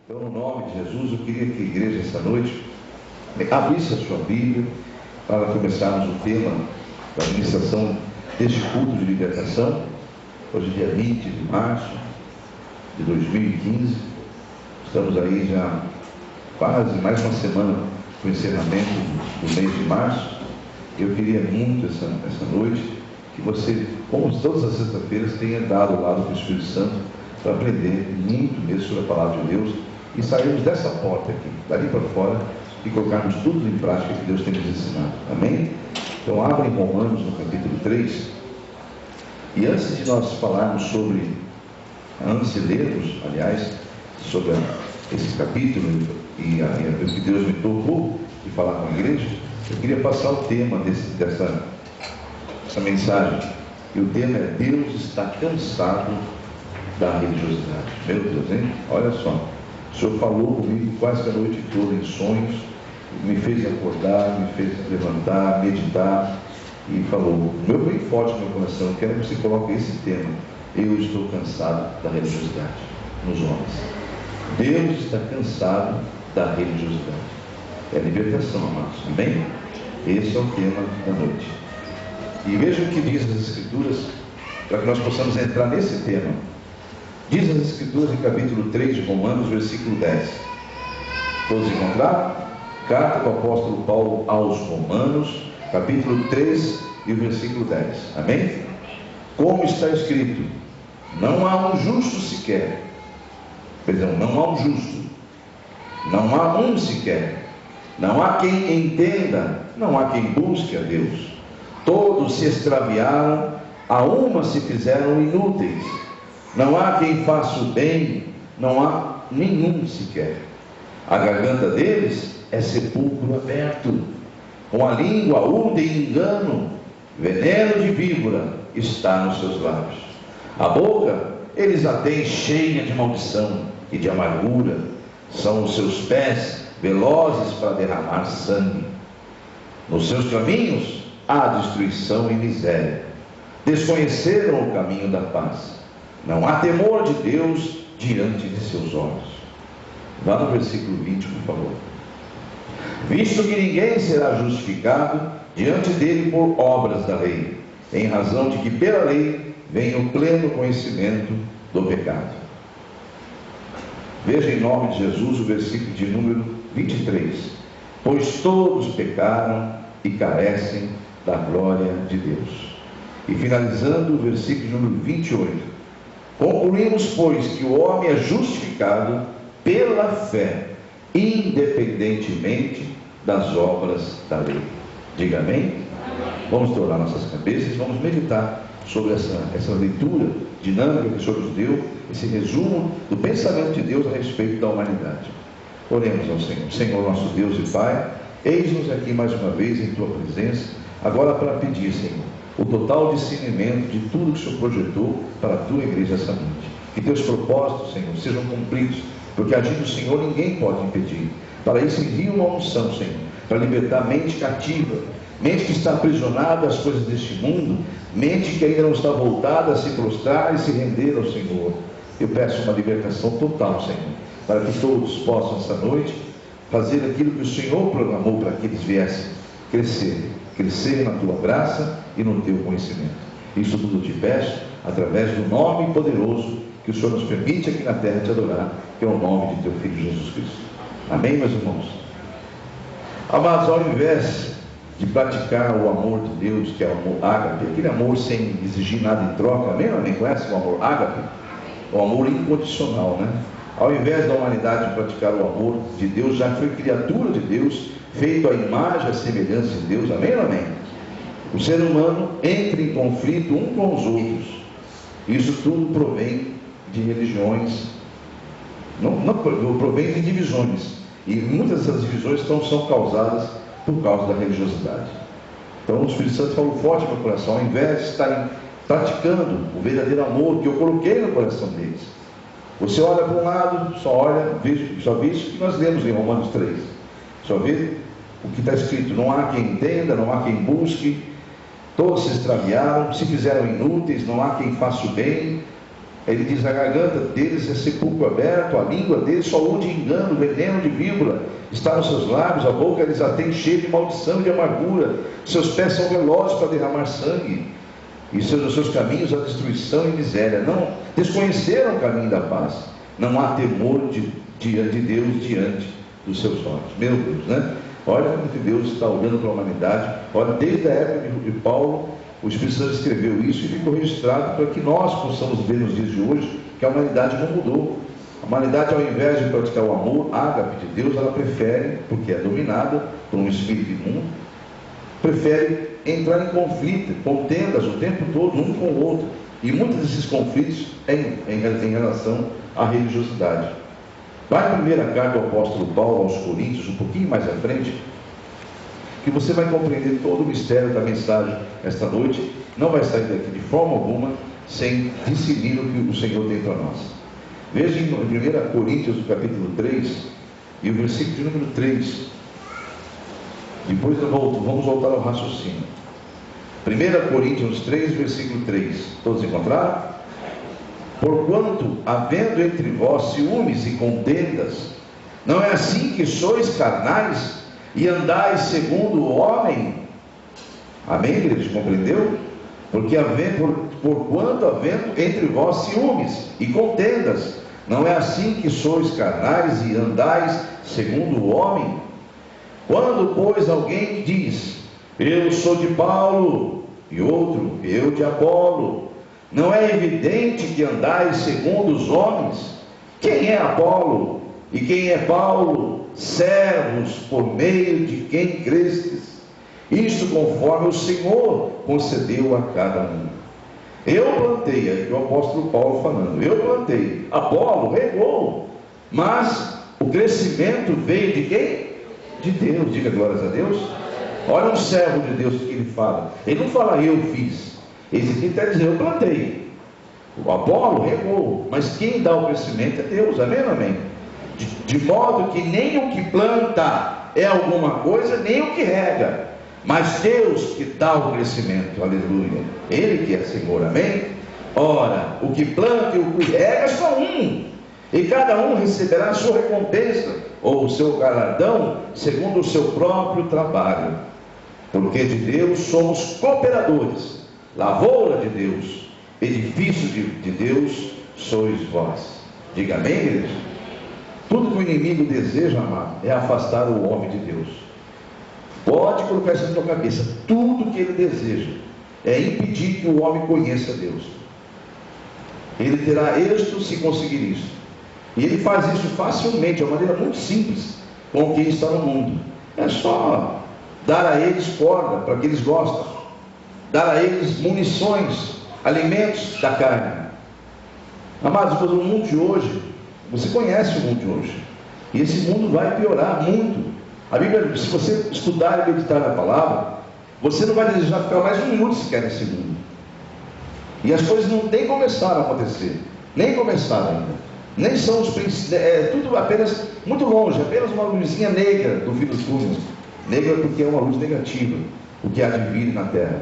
Então, no nome de Jesus, eu queria que a igreja, essa noite, abrisse a sua Bíblia para começarmos o tema da ministração deste culto de libertação. Hoje, dia 20 de março de 2015. Estamos aí já quase mais uma semana para o encerramento do mês de março. Eu queria muito essa noite que você, como todas as sextas-feiras, tenha dado o lado do Espírito Santo para aprender muito mesmo sobre a palavra de Deus e sairmos dessa porta aqui, dali para fora, e colocarmos tudo em prática que Deus tem nos ensinado. Amém? Então abra em Romanos, no capítulo 3. E antes de nós falarmos sobre, antes de lermos, aliás, sobre esse capítulo e o que Deus me tocou de falar com a igreja, eu queria passar o tema dessa mensagem. E o tema é: Deus está cansado da religiosidade. Meu Deus, hein? Olha só. O Senhor falou comigo quase que a noite toda em sonhos, me fez acordar, me fez levantar, meditar, e falou, bem forte no meu coração, eu quero que você coloque esse tema: eu estou cansado da religiosidade nos homens. Deus está cansado da religiosidade. É a libertação, amados. Amém? Esse é o tema da noite. E veja o que diz as Escrituras, para que nós possamos entrar nesse tema. Diz as Escrituras em capítulo 3 de Romanos, versículo 10. Todos encontraram? Carta do apóstolo Paulo aos Romanos, capítulo 3 e o versículo 10. Amém? Como está escrito: não há um justo sequer. Perdão, não há um justo. Não há um sequer. Não há quem entenda, não há quem busque a Deus. Todos se extraviaram, a uma se fizeram inúteis. Não há quem faça o bem, não há nenhum sequer. A garganta deles é sepulcro aberto, com a língua urdem engano, veneno de víbora está nos seus lábios. A boca eles a têm cheia de maldição e de amargura. São os seus pés velozes para derramar sangue. Nos seus caminhos há destruição e miséria. Desconheceram o caminho da paz. Não há temor de Deus diante de seus olhos. Vá no versículo 20, por favor. Visto que ninguém será justificado diante dele por obras da lei, em razão de que pela lei vem o pleno conhecimento do pecado. Veja em nome de Jesus o versículo de número 23. Pois todos pecaram e carecem da glória de Deus. E finalizando o versículo de número 28. Concluímos, pois, que o homem é justificado pela fé, independentemente das obras da lei. Diga amém? Vamos dobrar nossas cabeças e vamos meditar sobre essa leitura dinâmica que o Senhor nos deu, esse resumo do pensamento de Deus a respeito da humanidade. Oremos ao Senhor. Senhor, nosso Deus e Pai, eis-nos aqui mais uma vez em Tua presença, agora para pedir, Senhor, o total discernimento de tudo que o Senhor projetou para a Tua igreja essa noite. Que Teus propósitos, Senhor, sejam cumpridos, porque agindo o Senhor ninguém pode impedir. Para isso envia uma unção, Senhor, para libertar a mente cativa, mente que está aprisionada às coisas deste mundo, mente que ainda não está voltada a se prostrar e se render ao Senhor. Eu peço uma libertação total, Senhor, para que todos possam essa noite fazer aquilo que o Senhor programou para que eles viessem crescer na Tua graça e no Teu conhecimento. Isso tudo te peço através do nome poderoso que o Senhor nos permite aqui na terra te adorar, que é o nome de Teu Filho Jesus Cristo. Amém, meus irmãos? Amados, ao invés de praticar o amor de Deus, que é o amor ágape, aquele amor sem exigir nada em troca, amém? Amém? Conhece o amor ágape? O amor incondicional, né? Ao invés da humanidade praticar o amor de Deus, já foi criatura de Deus, feito à imagem e à semelhança de Deus, amém ou amém? O ser humano entra em conflito um com os outros. Isso tudo provém de religiões, não provém de divisões. E muitas dessas divisões são causadas por causa da religiosidade. Então o Espírito Santo falou forte no meu coração: ao invés de estarem praticando o verdadeiro amor que eu coloquei no coração deles, você olha para um lado, só vê isso que nós lemos em Romanos 3, só vê o que está escrito: não há quem entenda, não há quem busque, todos se extraviaram, se fizeram inúteis, não há quem faça o bem. Ele diz: a garganta deles é sepulcro aberto, a língua deles só onde engano, veneno de víbora está nos seus lábios, a boca eles a tem cheia de maldição e de amargura, seus pés são velozes para derramar sangue, e os seus caminhos a destruição e miséria. Não desconheceram o caminho da paz, não há temor de Deus diante dos seus olhos. Meu Deus, né? Olha como que Deus está olhando para a humanidade. Olha, desde a época de Paulo, o Espírito Santo escreveu isso e ficou registrado para que nós possamos ver nos dias de hoje que a humanidade não mudou. A humanidade, ao invés de praticar o amor, ágape de Deus, ela prefere, porque é dominada por um espírito imundo, prefere entrar em conflito, contendas o tempo todo, um com o outro. E muitos desses conflitos em relação à religiosidade. Vai a primeira carta do apóstolo Paulo aos Coríntios, um pouquinho mais à frente, que você vai compreender todo o mistério da mensagem esta noite. Não vai sair daqui de forma alguma sem discernir o que o Senhor tem para nós. Veja em 1 Coríntios, no capítulo 3, e o versículo de número 3. Depois vamos voltar ao raciocínio. 1 Coríntios 3, versículo 3. Todos encontraram? Porquanto, havendo entre vós ciúmes e contendas, não é assim que sois carnais e andais segundo o homem? Amém, igreja? Compreendeu? Porque porquanto havendo entre vós ciúmes e contendas, não é assim que sois carnais e andais segundo o homem? Quando, pois, alguém diz: eu sou de Paulo, e outro: eu de Apolo, não é evidente que andais segundo os homens? Quem é Apolo e quem é Paulo? Servos por meio de quem crestes, isto conforme o Senhor concedeu a cada um. Eu plantei, aqui o apóstolo Paulo falando, eu plantei, Apolo regou, mas o crescimento veio de quem? De Deus. Diga glórias a Deus. Olha um servo de Deus que ele fala, ele não fala eu fiz, esse aqui está dizendo eu plantei, o Apolo regou, mas quem dá o crescimento é Deus. Amém ou amém? De modo que nem o que planta é alguma coisa, nem o que rega, mas Deus que dá o crescimento. Aleluia. Ele que é Senhor. Amém? Ora, o que planta e o que rega são um, e cada um receberá a sua recompensa, ou o seu galardão, segundo o seu próprio trabalho. Porque de Deus somos cooperadores, lavoura de Deus, edifício de Deus sois vós. Diga amém, igreja? Tudo que o inimigo deseja, amado, é afastar o homem de Deus. Pode colocar isso na tua cabeça. Tudo que ele deseja é impedir que o homem conheça Deus. Ele terá êxito se conseguir isso. E ele faz isso facilmente, de uma maneira muito simples, com quem está no mundo. É só dar a eles corda, para que eles gostem. Dar a eles munições, alimentos da carne. Amados, no mundo de hoje, você conhece o mundo de hoje, e esse mundo vai piorar muito. A Bíblia, se você estudar e meditar na palavra, você não vai desejar ficar mais um minuto sequer nesse mundo. E as coisas não nem começaram a acontecer, nem começaram ainda, nem são os princípios, tudo apenas muito longe, apenas uma luzinha negra do fim do túnel. Negra porque é uma luz negativa, o que há de vir na terra.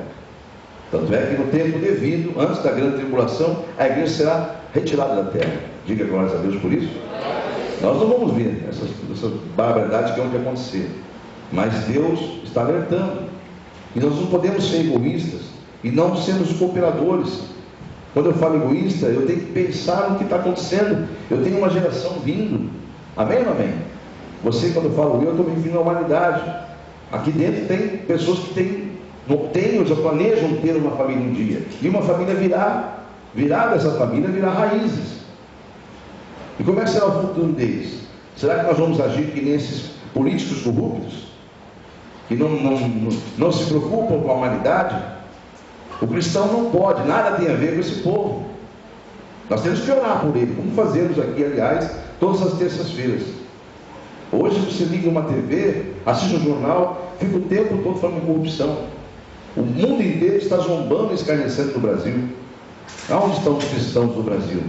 Tanto é que no tempo devido, antes da grande tribulação, a igreja será retirada da terra. Diga glórias a Deus por isso. Nós não vamos ver essas barbaridades que vão acontecer, mas Deus está alertando, e nós não podemos ser egoístas e não sermos cooperadores. Quando eu falo egoísta, eu tenho que pensar no que está acontecendo. Eu tenho uma geração vindo. Amém ou não amém? Você, quando eu falo eu estou me referindo à humanidade. Aqui dentro tem pessoas que já planejam ter uma família um dia, e uma família virar dessa família, virar raízes. E como é que será o futuro deles? Será que nós vamos agir que nem esses políticos corruptos, que não se preocupam com a humanidade? O cristão não pode, nada tem a ver com esse povo. Nós temos que orar por ele, como fazemos aqui, aliás, todas as terças-feiras. Hoje você liga uma TV, assiste um jornal, fica o tempo todo falando de corrupção. O mundo inteiro está zombando e escarnecendo do Brasil. Onde estão os cristãos do Brasil?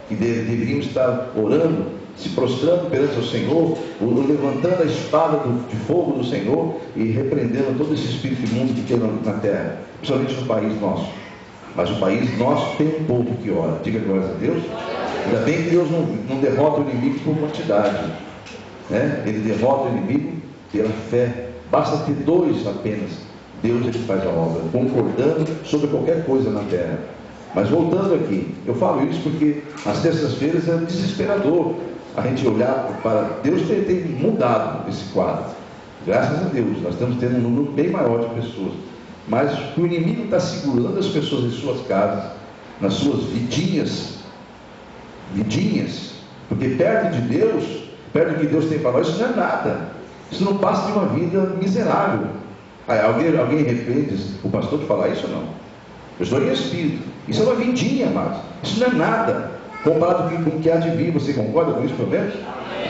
Que deveriam estar orando, se prostrando perante o Senhor, levantando a espada de fogo do Senhor e repreendendo todo esse espírito imundo que tem na terra, principalmente no país nosso. Mas o país nosso tem um povo que ora. Diga glória a Deus. Ainda bem que Deus não derrota o inimigo por quantidade, né? Ele derrota o inimigo pela fé. Basta ter 2 apenas. Deus ele faz a obra, concordando sobre qualquer coisa na terra. Mas voltando aqui, eu falo isso porque às terças-feiras é desesperador a gente olhar para Deus. Tem mudado esse quadro, graças a Deus. Nós estamos tendo um número bem maior de pessoas, mas o inimigo está segurando as pessoas em suas casas, nas suas vidinhas, porque perto de Deus, perto do que Deus tem para nós, isso não é nada. Isso não passa de uma vida miserável. Alguém arrepende o pastor de falar isso ou não? Eu estou em espírito. Isso é uma vidinha, amados. Isso não é nada comparado com o que há de vir. Você concorda com isso, pelo menos?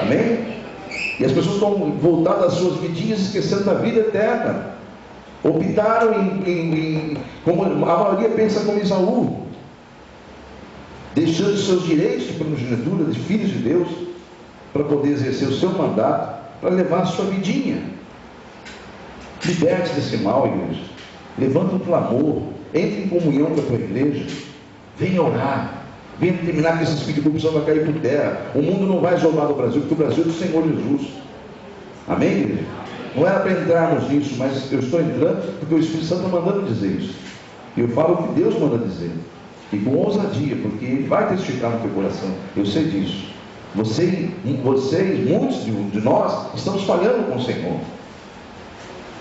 Amém? E as pessoas estão voltadas às suas vidinhas, esquecendo da vida eterna. Optaram como a maioria pensa como Esaú, deixando seus direitos de primogenitura, de filhos de Deus, para poder exercer o seu mandato, para levar a sua vidinha. Liberte desse mal, igreja. Levanta um clamor, entre em comunhão com a tua igreja, venha orar, venha determinar que esse espírito de corrupção vai cair por terra. O mundo não vai isolar do Brasil, porque o Brasil é do Senhor Jesus. Amém, igreja? Não era para entrarmos nisso, mas eu estou entrando porque o Espírito Santo está mandando dizer isso. E eu falo o que Deus manda dizer, e com ousadia, porque Ele vai testificar no teu coração. Eu sei disso. Vocês, muitos de nós, estamos falhando com o Senhor.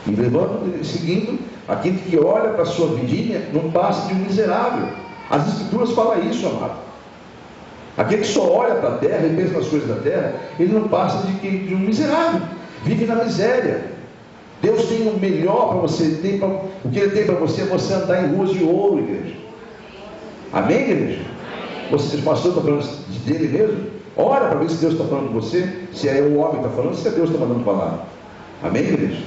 E levando, seguindo, aquele que olha para a sua vidinha não passa de um miserável. As Escrituras falam isso, amado. Aquele que só olha para a terra e pensa nas coisas da terra, ele não passa de um miserável. Vive na miséria. Deus tem o melhor para você. O que Ele tem para você é você andar em ruas de ouro, igreja. Amém, igreja? O pastor está falando dele mesmo? Ora para ver se Deus está falando de você, se é o homem que está falando, se é Deus que está mandando falar. Amém, igreja?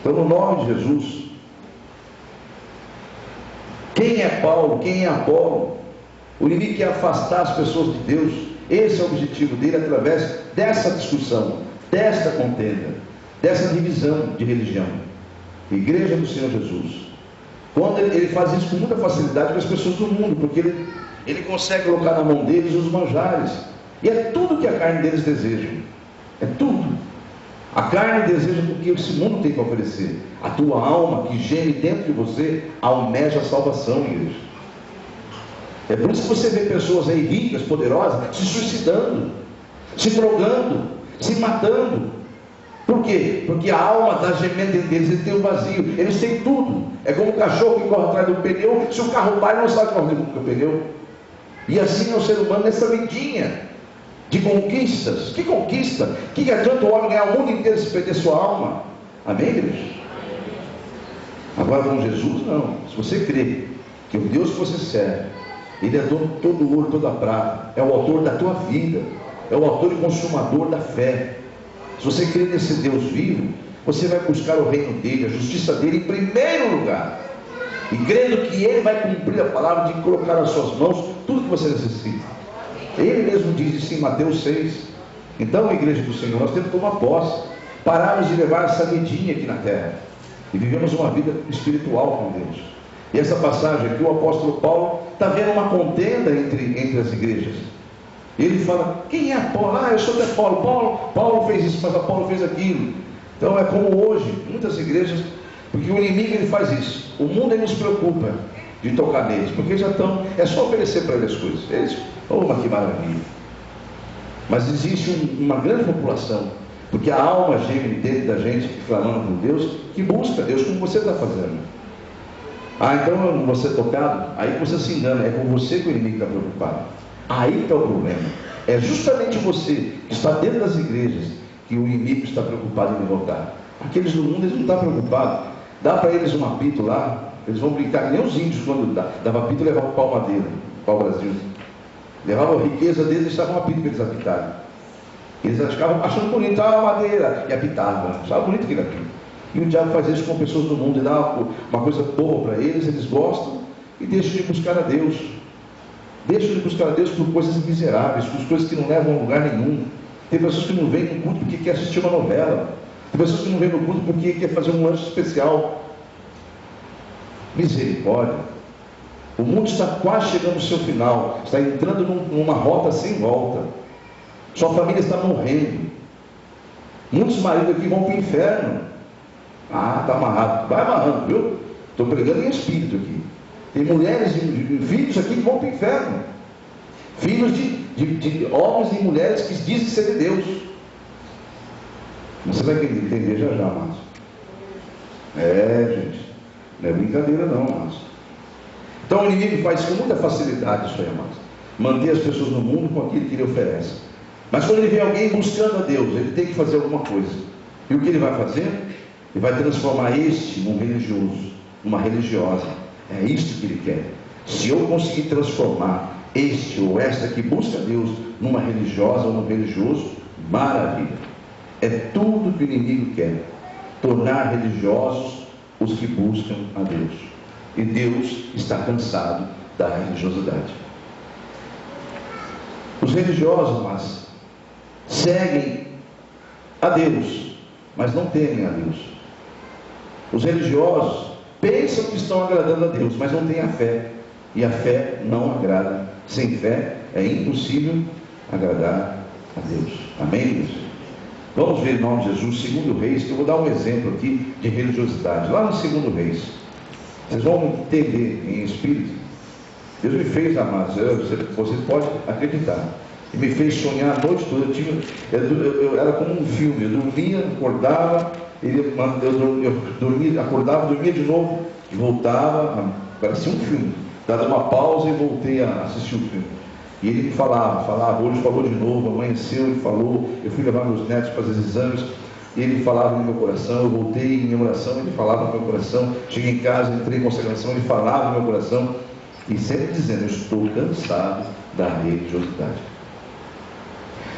Então, no nome de Jesus, quem é Paulo, quem é Apolo? O inimigo quer afastar as pessoas de Deus. Esse é o objetivo dele, através dessa discussão, desta contenda, dessa divisão de religião. Igreja do Senhor Jesus. Quando ele faz isso com muita facilidade com as pessoas do mundo, porque ele consegue colocar na mão deles os manjares. E é tudo que a carne deles deseja. É tudo. A carne deseja o que esse mundo tem para oferecer. A tua alma que geme dentro de você almeja a salvação, igreja. É por isso que você vê pessoas aí ricas, poderosas, se suicidando, se drogando, se matando. Por quê? Porque a alma está gemendo dentro deles, eles têm um vazio, eles têm tudo. É como um cachorro que corre atrás do pneu, se o carro vai, não sabe correr com o pneu. E assim é o ser humano nessa vidinha de conquistas. Que conquista? Que adianta o homem ganhar o mundo inteiro se perder sua alma? Amém, igreja? Agora com Jesus não. Se você crê que o Deus que você serve, Ele é dono de todo o ouro, toda a prata, é o autor da tua vida, é o autor e consumador da fé. Se você crê nesse Deus vivo, você vai buscar o reino dele, a justiça dele em primeiro lugar, e crendo que Ele vai cumprir a palavra de colocar nas suas mãos tudo que você necessita. Ele mesmo diz isso em Mateus 6. Então, igreja do Senhor, nós temos que tomar posse, pararmos de levar essa vidinha aqui na terra e vivemos uma vida espiritual com Deus. E essa passagem aqui, o apóstolo Paulo está vendo uma contenda entre as igrejas. Ele fala, quem é Apolo? Ah, eu sou de Apolo. Paulo fez isso, mas Apolo fez aquilo. Então é como hoje, muitas igrejas, porque o inimigo ele faz isso. O mundo ele nos preocupa de tocar neles, porque já estão, é só oferecer para eles as coisas. Eles, que maravilha. Mas existe uma grande população, porque a alma geme dentro da gente, clamando por Deus, que busca Deus como você está fazendo. Então eu não vou ser tocado? Aí você se engana, é com você que o inimigo está preocupado. Aí está o problema. É justamente você que está dentro das igrejas que o inimigo está preocupado em derrotar. Aqueles do mundo, eles não estão preocupados. Dá para eles um apito lá, eles vão brincar, que nem os índios quando dava apito, levavam pau-madeira, pau-brasil. Levavam a riqueza deles e estavam um apito para eles apitarem. Eles ficavam achando bonito, a madeira, e apitavam. Achava bonito aquele apito. E o diabo faz isso com pessoas do mundo, ele dá uma coisa boa para eles gostam, e deixam de buscar a Deus. Deixam de buscar a Deus por coisas miseráveis, por coisas que não levam a lugar nenhum. Tem pessoas que não vêm no culto porque quer assistir uma novela. Tem pessoas que não vêm no culto porque quer fazer um lanche especial. Misericórdia. O mundo está quase chegando ao seu final, está entrando numa rota sem volta. Sua família está morrendo. Muitos maridos aqui vão para o inferno. Ah, está amarrado. Vai amarrando, viu? Estou pregando em espírito aqui. Tem mulheres e filhos aqui que vão para o inferno. Filhos de homens e mulheres que dizem ser de Deus. Você vai entender já já, Márcio. Gente, não é brincadeira não, Márcio. Então o inimigo faz com muita facilidade isso aí, Márcio. Manter as pessoas no mundo com aquilo que ele oferece. Mas quando ele vê alguém buscando a Deus, ele tem que fazer alguma coisa. E o que ele vai fazer? Ele vai transformar este num religioso, numa religiosa. É isso que ele quer. Se eu conseguir transformar este ou esta que busca Deus numa religiosa ou num religioso, maravilha. É tudo que o inimigo quer. Tornar religiosos os que buscam a Deus. E Deus está cansado da religiosidade. Os religiosos, mas seguem a Deus, mas não temem a Deus. Os religiosos pensam que estão agradando a Deus, mas não têm a fé. E a fé não agrada. Sem fé é impossível agradar a Deus. Amém, Deus? Vamos ver em nome de Jesus, 2 Reis, que eu vou dar um exemplo aqui de religiosidade. Lá no 2 Reis, vocês vão entender em espírito. Deus me fez, amados, você pode acreditar. Ele me fez sonhar a noite toda. Eu era como um filme. Eu dormia, acordava, eu dormia, acordava, dormia de novo e voltava. Parecia um filme. Dava uma pausa e voltei a assistir o filme. E ele me falava, hoje falou de novo, amanheceu, ele falou. Eu fui levar meus netos para fazer exames. E ele falava no meu coração, eu voltei em minha oração, ele falava no meu coração. Cheguei em casa, entrei em consagração, ele falava no meu coração. E sempre dizendo, eu estou cansado da religiosidade.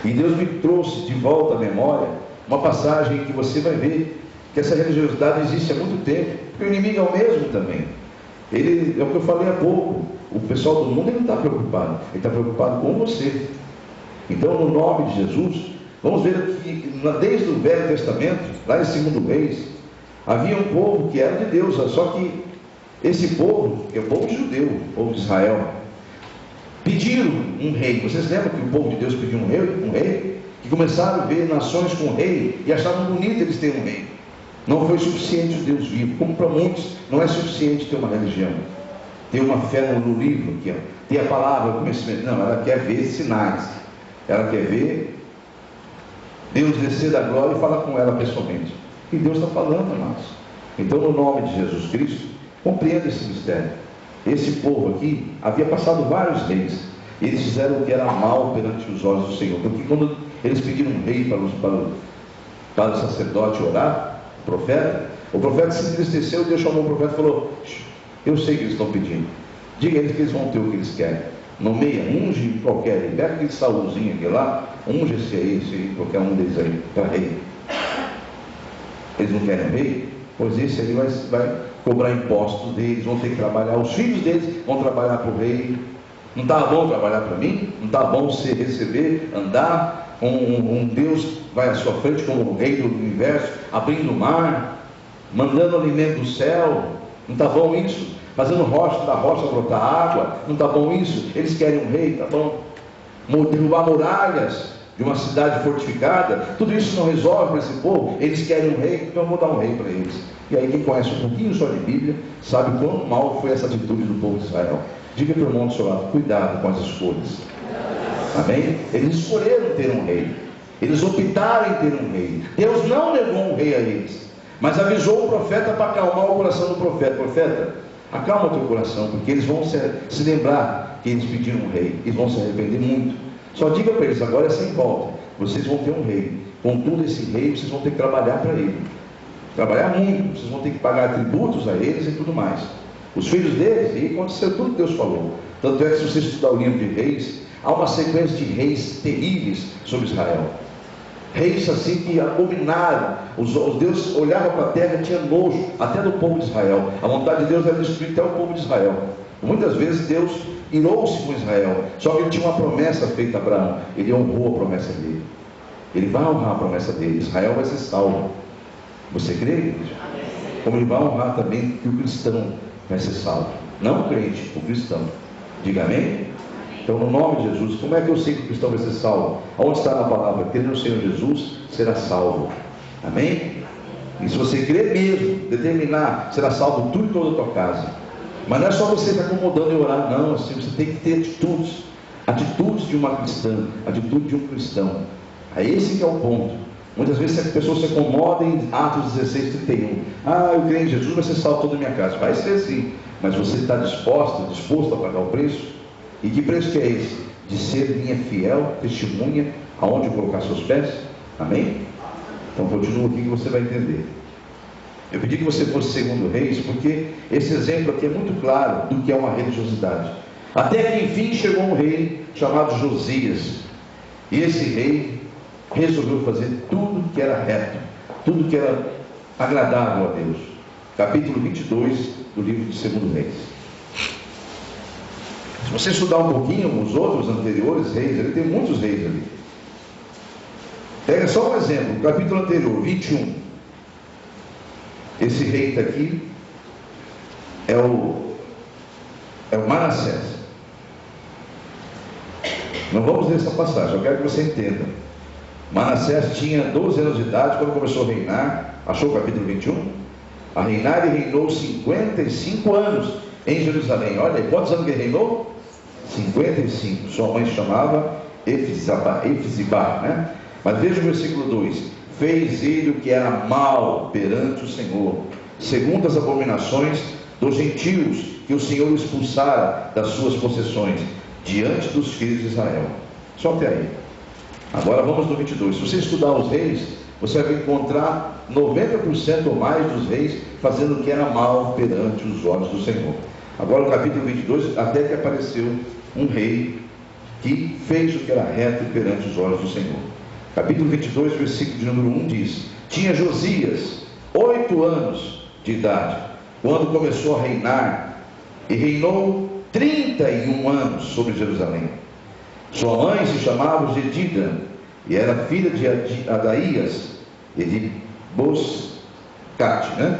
E Deus me trouxe de volta à memória uma passagem que você vai ver que essa religiosidade existe há muito tempo, porque o inimigo é o mesmo também. Ele, é o que eu falei há pouco, o pessoal do mundo ele não está preocupado, ele está preocupado com você. Então, no nome de Jesus, vamos ver que desde o Velho Testamento, lá em 2 Reis, havia um povo que era de Deus, só que esse povo, que é o povo judeu, o povo de Israel, pediram um rei. Vocês lembram que o povo de Deus pediu um rei? Que começaram a ver nações com rei e achavam bonito eles terem um rei. Não foi suficiente o Deus vivo. Como para muitos, não é suficiente ter uma religião, ter uma fé no livro, ter a palavra, o conhecimento. Não, ela quer ver sinais. Ela quer ver Deus descer da glória e falar com ela pessoalmente. E Deus está falando, amados. Então, no nome de Jesus Cristo, compreenda esse mistério. Esse povo aqui havia passado vários reis. Eles fizeram o que era mal perante os olhos do Senhor. Porque quando eles pediram um rei para o sacerdote orar, o profeta se entristeceu. Deus chamou o profeta e falou: eu sei que eles estão pedindo, diga a eles que eles vão ter o que eles querem. Nomeia, unge qualquer rei, pega aquele Saulzinho aqui lá, unge esse aí, qualquer um deles aí, para rei. Eles não querem um rei? Pois esse aí vai cobrar impostos deles, vão ter que trabalhar, os filhos deles vão trabalhar para o rei. Não está bom trabalhar para mim? Não está bom você receber, andar? Um Deus vai à sua frente como o rei do universo, abrindo o mar, mandando alimento do céu. Não está bom isso? Fazendo da rocha brotar água. Não está bom isso? Eles querem um rei, está bom? Derrubar muralhas de uma cidade fortificada. Tudo isso não resolve para esse povo. Eles querem um rei, então eu vou dar um rei para eles. E aí quem conhece um pouquinho só de Bíblia sabe quão mal foi essa atitude do povo de Israel. Diga para o irmão do seu lado: cuidado com as escolhas. Amém? Eles escolheram ter um rei. Eles optaram em ter um rei. Deus não negou um rei a eles, mas avisou o profeta para acalmar o coração do profeta: profeta, acalma o teu coração, porque eles vão se lembrar que eles pediram um rei, eles vão se arrepender muito. Só diga para eles: agora é sem volta, vocês vão ter um rei. Contudo, esse rei vocês vão ter que trabalhar para ele, trabalhar muito, vocês vão ter que pagar tributos a eles e tudo mais. Os filhos deles, e aconteceu tudo que Deus falou. Tanto é que, se você estudar o livro de Reis, há uma sequência de reis terríveis sobre Israel. Reis assim que abominaram. Os deuses olhavam para a terra e tinham nojo até do povo de Israel. A vontade de Deus era destruir até o povo de Israel. Muitas vezes Deus irou-se com Israel, só que ele tinha uma promessa feita a Abraão. Ele honrou a promessa dele. Ele vai honrar a promessa dele. Israel vai ser salvo. Você crê, igreja? Como ele vai honrar também que o cristão vai ser salvo. Não o crente, o cristão. Diga amém? Então, no nome de Jesus, como é que eu sei que o cristão vai ser salvo? Onde está na palavra? Crer no Senhor Jesus, será salvo. Amém? E se você crer mesmo, determinar, será salvo tu e toda a tua casa. Mas não é só você estar acomodando e orar, não. Assim, você tem que ter atitudes. Atitudes de uma cristã, atitude de um cristão. É esse que é o ponto. Muitas vezes a pessoa se acomoda em Atos 16:31. Eu creio em Jesus, vai ser salvo toda a minha casa. Vai ser sim, mas você está disposto a pagar o preço? E que preço que é esse? De ser minha fiel testemunha aonde colocar seus pés? Amém? Então continua aqui que você vai entender. Eu pedi que você fosse segundo Reis, porque esse exemplo aqui é muito claro do que é uma religiosidade. Até que enfim chegou um rei chamado Josias. E esse rei resolveu fazer tudo que era reto, tudo que era agradável a Deus. Capítulo 22 do livro de 2 Reis. Se você estudar um pouquinho os outros anteriores reis, ele tem muitos reis ali. Pega só um exemplo, o capítulo anterior, 21. Esse rei está aqui, é o Manassés. Não vamos ler essa passagem, eu quero que você entenda. Manassés tinha 12 anos de idade quando começou a reinar. Achou o capítulo 21? A reinar, ele reinou 55 anos em Jerusalém. Olha aí, quantos anos que ele reinou? 55. Sua mãe se chamava Efizibá, né? Mas veja o versículo 2: fez ele o que era mal perante o Senhor, segundo as abominações dos gentios que o Senhor expulsara das suas possessões, diante dos filhos de Israel. Só até aí. Agora vamos no 22. Se você estudar os reis, você vai encontrar 90% ou mais dos reis fazendo o que era mal perante os olhos do Senhor. Agora no capítulo 22, até que apareceu um rei que fez o que era reto perante os olhos do Senhor. Capítulo 22, versículo de número 1 diz: tinha Josias 8 anos de idade quando começou a reinar, e reinou 31 anos sobre Jerusalém. Sua mãe se chamava Jedida, e era filha de Adaías e de Boscate, né?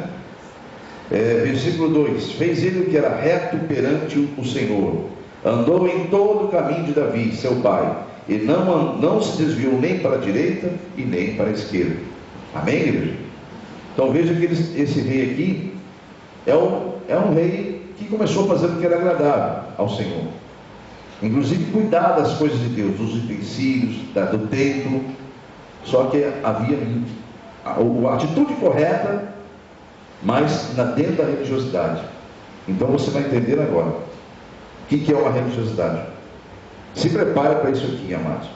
Versículo 2: fez ele o que era reto perante o Senhor, andou em todo o caminho de Davi, seu pai, e não se desviou nem para a direita e nem para a esquerda. Amém, igreja? Então veja que esse rei aqui é um rei que começou a fazer o que era agradável ao Senhor, inclusive cuidar das coisas de Deus, dos utensílios, do templo. Só que havia a atitude correta, mas dentro da religiosidade. Então você vai entender agora o que é uma religiosidade. Se prepare para isso aqui, amados.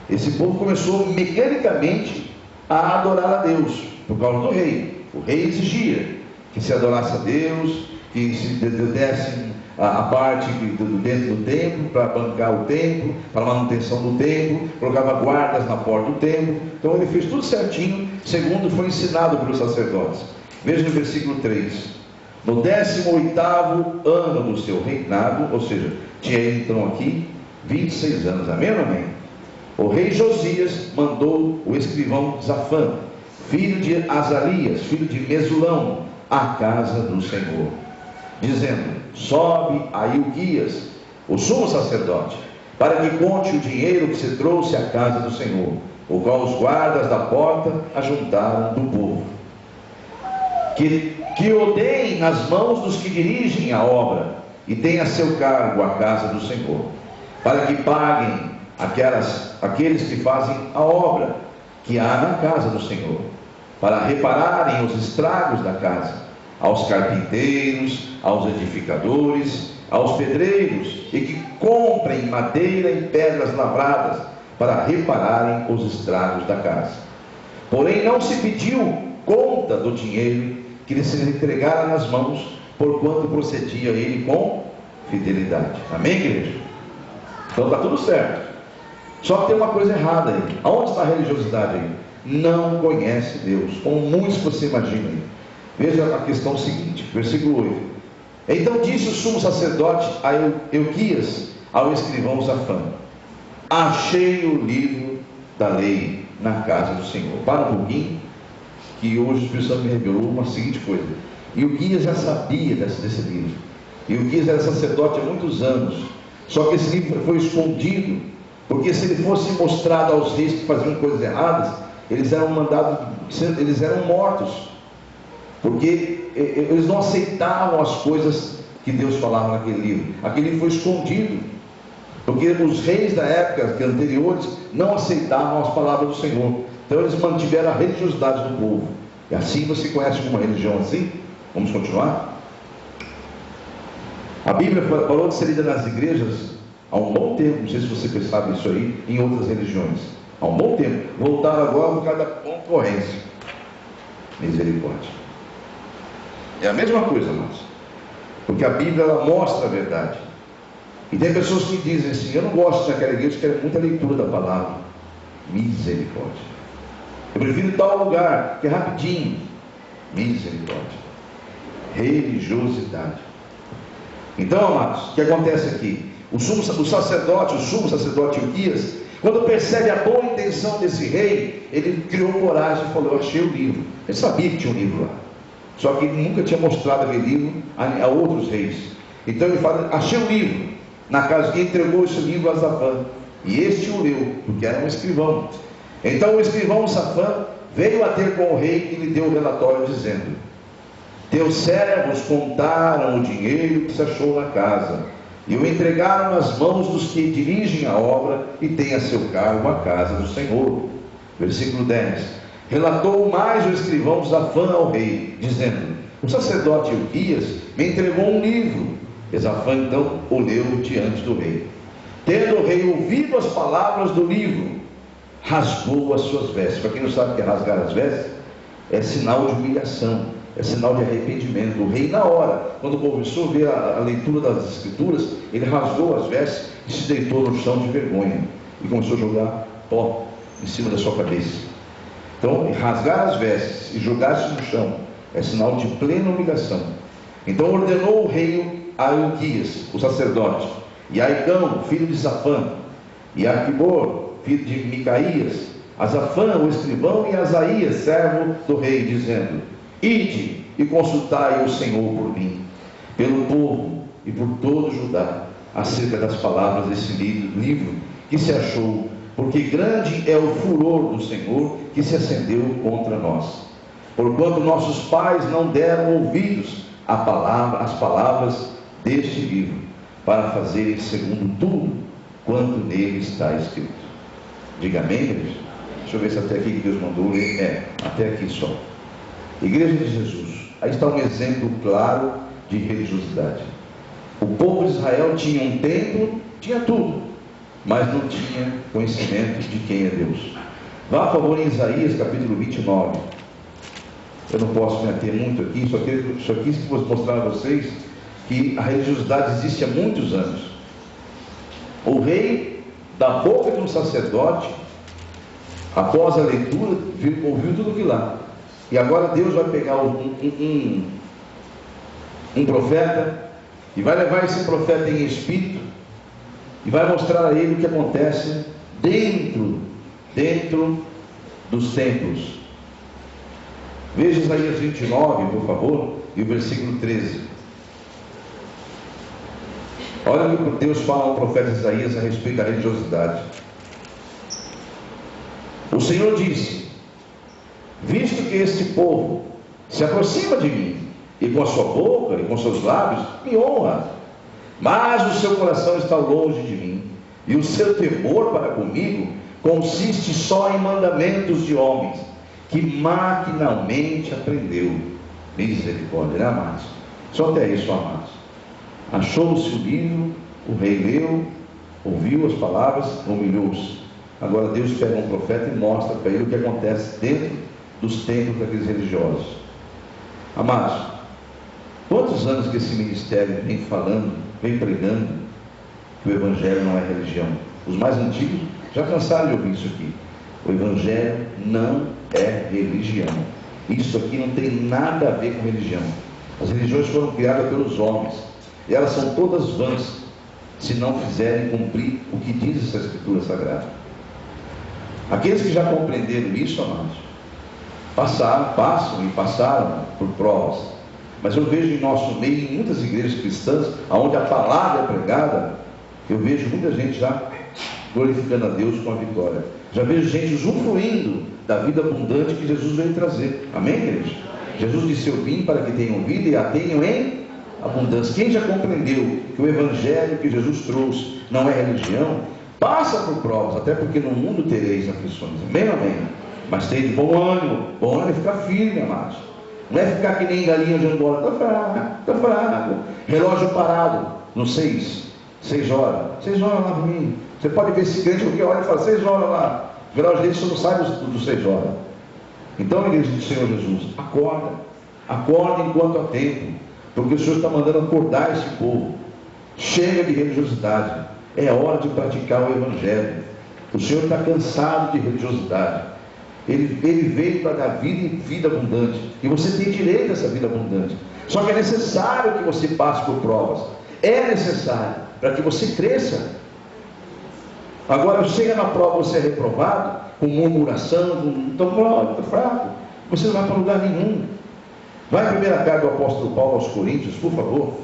Esse povo começou mecanicamente a adorar a Deus por causa do rei. O rei exigia que se adorasse a Deus, que se desse a parte dentro do templo, para bancar o templo, para a manutenção do templo, colocava guardas na porta do templo. Então ele fez tudo certinho, segundo foi ensinado pelos sacerdotes. Veja no versículo 3: no 18º ano do seu reinado, ou seja, tinha ele então aqui 26 anos, amém ou amém? O rei Josias mandou o escrivão Zafã, filho de Azarias, filho de Mesulão, à casa do Senhor, dizendo: sobe a Ilquias, o sumo sacerdote, para que conte o dinheiro que se trouxe à casa do Senhor, o qual os guardas da porta ajuntaram do povo. Que o deem nas mãos dos que dirigem a obra, e tenha a seu cargo a casa do Senhor, para que paguem aqueles que fazem a obra que há na casa do Senhor, para repararem os estragos da casa, aos carpinteiros, aos edificadores, aos pedreiros, e que comprem madeira e pedras lavradas, para repararem os estragos da casa. Porém não se pediu conta do dinheiro que lhe se entregara nas mãos, porquanto procedia ele com fidelidade. Amém, igreja? Então está tudo certo. Só que tem uma coisa errada aí. Aonde está a religiosidade aí? Não conhece Deus, como muitos que você imagina aí. Veja a questão seguinte, versículo 8: então disse o sumo sacerdote a Ilquias, ao escrivão Zafã: achei o livro da lei na casa do Senhor. Para um pouquinho, que hoje o Espírito Santo me revelou uma seguinte coisa. Ilquias já sabia desse livro. E Uquias era sacerdote há muitos anos. Só que esse livro foi escondido, porque se ele fosse mostrado aos reis que faziam coisas erradas, eles eram mortos, porque eles não aceitavam as coisas que Deus falava naquele livro. Aquele livro foi escondido, porque os reis da época anteriores não aceitavam as palavras do Senhor. Então eles mantiveram a religiosidade do povo. E assim você conhece uma religião assim? Vamos continuar? A Bíblia falou de ser lida nas igrejas há um bom tempo. Não sei se você percebe isso aí em outras religiões. Há um bom tempo. Voltaram agora por causa da concorrência. Misericórdia. É a mesma coisa, irmãos. Porque a Bíblia ela mostra a verdade. E tem pessoas que dizem assim: eu não gosto daquela igreja, quero muita leitura da palavra. Misericórdia. Eu prefiro tal lugar, que é rapidinho. Misericórdia. Religiosidade. Então, amados, o que acontece aqui? O sumo sacerdote Uquias, quando percebe a boa intenção desse rei, ele criou coragem e falou: eu achei o livro. Ele sabia que tinha um livro lá, só que ele nunca tinha mostrado aquele livro a outros reis. Então ele fala: achei o livro na casa, que entregou esse livro a Safã, e este o leu, porque era um escrivão. Então o escrivão Safã veio a ter com o rei e lhe deu o relatório dizendo: teus servos contaram o dinheiro que se achou na casa e o entregaram nas mãos dos que dirigem a obra e têm a seu cargo a casa do Senhor. Versículo 10. Relatou mais o escrivão Safã ao rei, dizendo: o sacerdote Uquias me entregou um livro. E Safã então o leu diante do rei. Tendo o rei ouvido as palavras do livro, rasgou as suas vestes. Para quem não sabe o que é rasgar as vestes, é sinal de humilhação, é sinal de arrependimento. O rei, na hora, quando começou a ver a leitura das escrituras, ele rasgou as vestes e se deitou no chão de vergonha e começou a jogar pó em cima da sua cabeça. Então, rasgar as vestes e jogar-se no chão é sinal de plena humilhação. Então ordenou o rei a Uquias, o sacerdote, e a Icão, filho de Safã, e a Aquibor, filho de Micaías, a Safã, o escrivão, e a Asaías, servo do rei, dizendo: ide e consultai o Senhor por mim, pelo povo e por todo Judá, acerca das palavras desse livro que se achou, porque grande é o furor do Senhor que se acendeu contra nós, porquanto nossos pais não deram ouvidos às palavras deste livro, para fazerem segundo tudo quanto nele está escrito. Diga amém, igreja? Deixa eu ver se até aqui que Deus mandou ler. Até aqui só. Igreja de Jesus. Aí está um exemplo claro de religiosidade. O povo de Israel tinha um templo, tinha tudo, mas não tinha conhecimento de quem é Deus. Vá a favor em Isaías capítulo 29. Eu não posso me ater muito aqui, só quis mostrar a vocês que a religiosidade existe há muitos anos. O rei, da boca de um sacerdote, após a leitura, ouviu tudo aquilo lá. E agora Deus vai pegar um profeta, e vai levar esse profeta em espírito, e vai mostrar a ele o que acontece dentro dos templos. Veja Isaías 29, por favor, e o versículo 13. Olha o que Deus fala ao profeta Isaías a respeito da religiosidade. O Senhor disse: visto que este povo se aproxima de mim, e com a sua boca e com seus lábios me honra, mas o seu coração está longe de mim, e o seu temor para comigo consiste só em mandamentos de homens, que maquinalmente aprendeu. Misericórdia, né, amados? Só até isso, amados. Achou-se o livro, o rei leu, ouviu as palavras, humilhou-se. Agora Deus pega um profeta e mostra para ele o que acontece dentro dos templos daqueles religiosos. Amados, quantos anos que esse ministério vem falando, vem pregando que o Evangelho não é religião? Os mais antigos já cansaram de ouvir isso aqui. O Evangelho não é religião. Isso aqui não tem nada a ver com religião. As religiões foram criadas pelos homens, e elas são todas vãs, se não fizerem cumprir o que diz essa Escritura Sagrada. Aqueles que já compreenderam isso, amados, passaram por provas. Mas eu vejo em nosso meio, em muitas igrejas cristãs, onde a palavra é pregada, eu vejo muita gente já glorificando a Deus com a vitória. Já vejo gente usufruindo da vida abundante que Jesus veio trazer. Amém, igreja? Jesus disse: eu vim para que tenham vida e a tenham em abundância. Quem já compreendeu que o evangelho que Jesus trouxe não é religião, passa por provas, até porque no mundo tereis aflições. Amém, amém? Mas tem de bom ânimo. Bom ânimo é ficar firme, amados. Não é ficar que nem galinha de Angora. Está fraco. Relógio parado no 6 horas. 6 horas lá para mim. Você pode ver esse crente porque olha e fala 6 horas lá. O relógio dele só não sai dos 6 horas. Então, igreja do Senhor Jesus, acorda. Acorda enquanto há tempo. Porque o Senhor está mandando acordar esse povo. Chega de religiosidade. É hora de praticar o evangelho. O Senhor está cansado de religiosidade. Ele veio para dar vida e vida abundante. E você tem direito a essa vida abundante. Só que é necessário que você passe por provas. É necessário para que você cresça. Agora, chega na prova, você é reprovado, com murmuração, estou fraco. Você não vai para lugar nenhum. Vai à primeira carta do apóstolo Paulo aos Coríntios, por favor.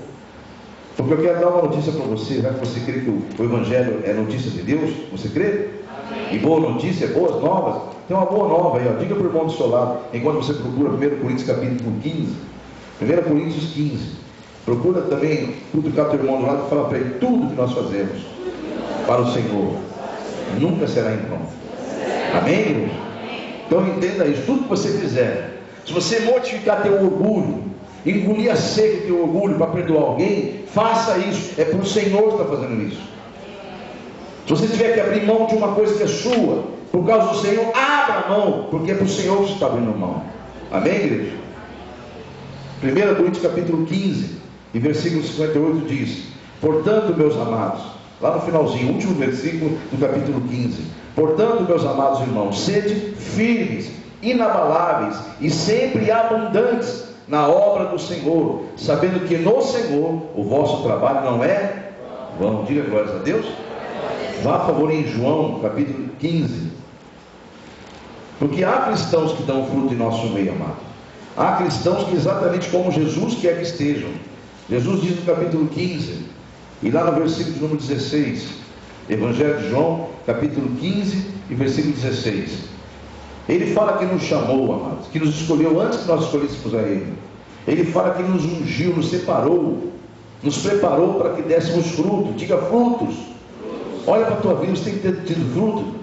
Porque eu quero dar uma notícia para você. Já que você crê que o evangelho é notícia de Deus, você crê? E boa notícia, boas novas. Tem uma boa nova aí, ó. Diga para o irmão do seu lado, enquanto você procura 1 Coríntios capítulo 15. 1 Coríntios 15. Procura também cutucar o teu irmão do lado e falar para ele: tudo que nós fazemos para o Senhor nunca será em vão. Amém, igreja? Então entenda isso. Tudo que você fizer, se você mortificar teu orgulho, engolir a seco teu orgulho para perdoar alguém, faça isso. É para o Senhor que está fazendo isso. Se você tiver que abrir mão de uma coisa que é sua, por causa do Senhor, abra a mão, porque é para o Senhor que você está abrindo mão. Amém, igreja? 1 Coríntios capítulo 15 e versículo 58 diz: portanto, meus amados, lá no finalzinho, último versículo do capítulo 15: portanto, meus amados irmãos, sede firmes, inabaláveis e sempre abundantes na obra do Senhor, sabendo que no Senhor o vosso trabalho não é vão. Diga glórias a Deus. Vá, por favor, em João capítulo 15. Porque há cristãos que dão fruto em nosso meio, amado. Há cristãos que exatamente como Jesus quer que estejam. Jesus diz no capítulo 15 e lá no versículo de número 16, Evangelho de João capítulo 15 e versículo 16, ele fala que nos chamou, amados, que nos escolheu antes que nós escolhêssemos a Ele. Ele fala que nos ungiu, nos separou, nos preparou para que dessemos fruto. Diga frutos. Olha para a tua vida, você tem que ter tido fruto.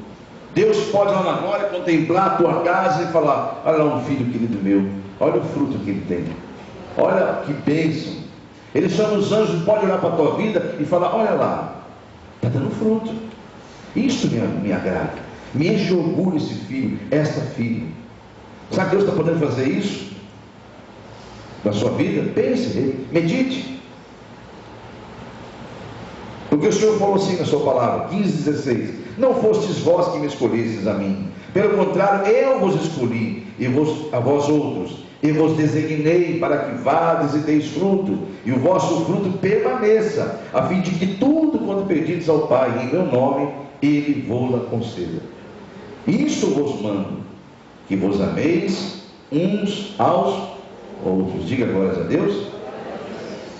Deus pode lá na glória contemplar a tua casa e falar: olha lá um filho querido meu, olha o fruto que ele tem, olha que bênção. Ele chama os anjos, pode olhar para a tua vida e falar: olha lá, está dando fruto. Isso me agrada, me enche de orgulho esse filho, esta filha. Sabe que Deus está podendo fazer isso na sua vida? Pense, medite. Porque o Senhor falou assim na sua palavra, 15:16: não fostes vós que me escolhestes a mim, pelo contrário, eu vos escolhi, a vós outros, e vos designei para que vades e deis fruto, e o vosso fruto permaneça, a fim de que tudo quanto pedides ao Pai em meu nome, Ele vos conceda. Isto vos mando, que vos ameis uns aos outros. Diga glórias a Deus.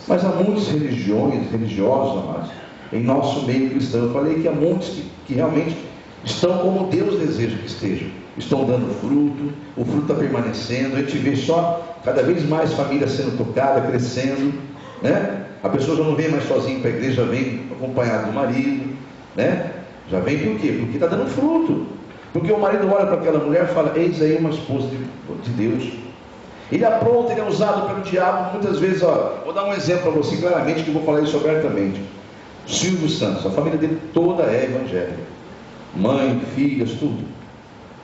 Mas há muitos religiosos, amados, em nosso meio cristão. Eu falei que há muitos que realmente estão como Deus deseja que estejam. Estão dando fruto, o fruto está permanecendo. A gente vê só cada vez mais família sendo tocada, crescendo, né? A pessoa já não vem mais sozinha para a igreja, já vem acompanhado do marido, né? Já vem por quê? Porque está dando fruto. Porque o marido olha para aquela mulher e fala: eis aí uma esposa de Deus. Ele apronta, ele é usado pelo diabo muitas vezes. Ó, vou dar um exemplo para você claramente, que eu vou falar isso abertamente. Silvio Santos, a família dele toda é evangélica, mãe, filhas, tudo.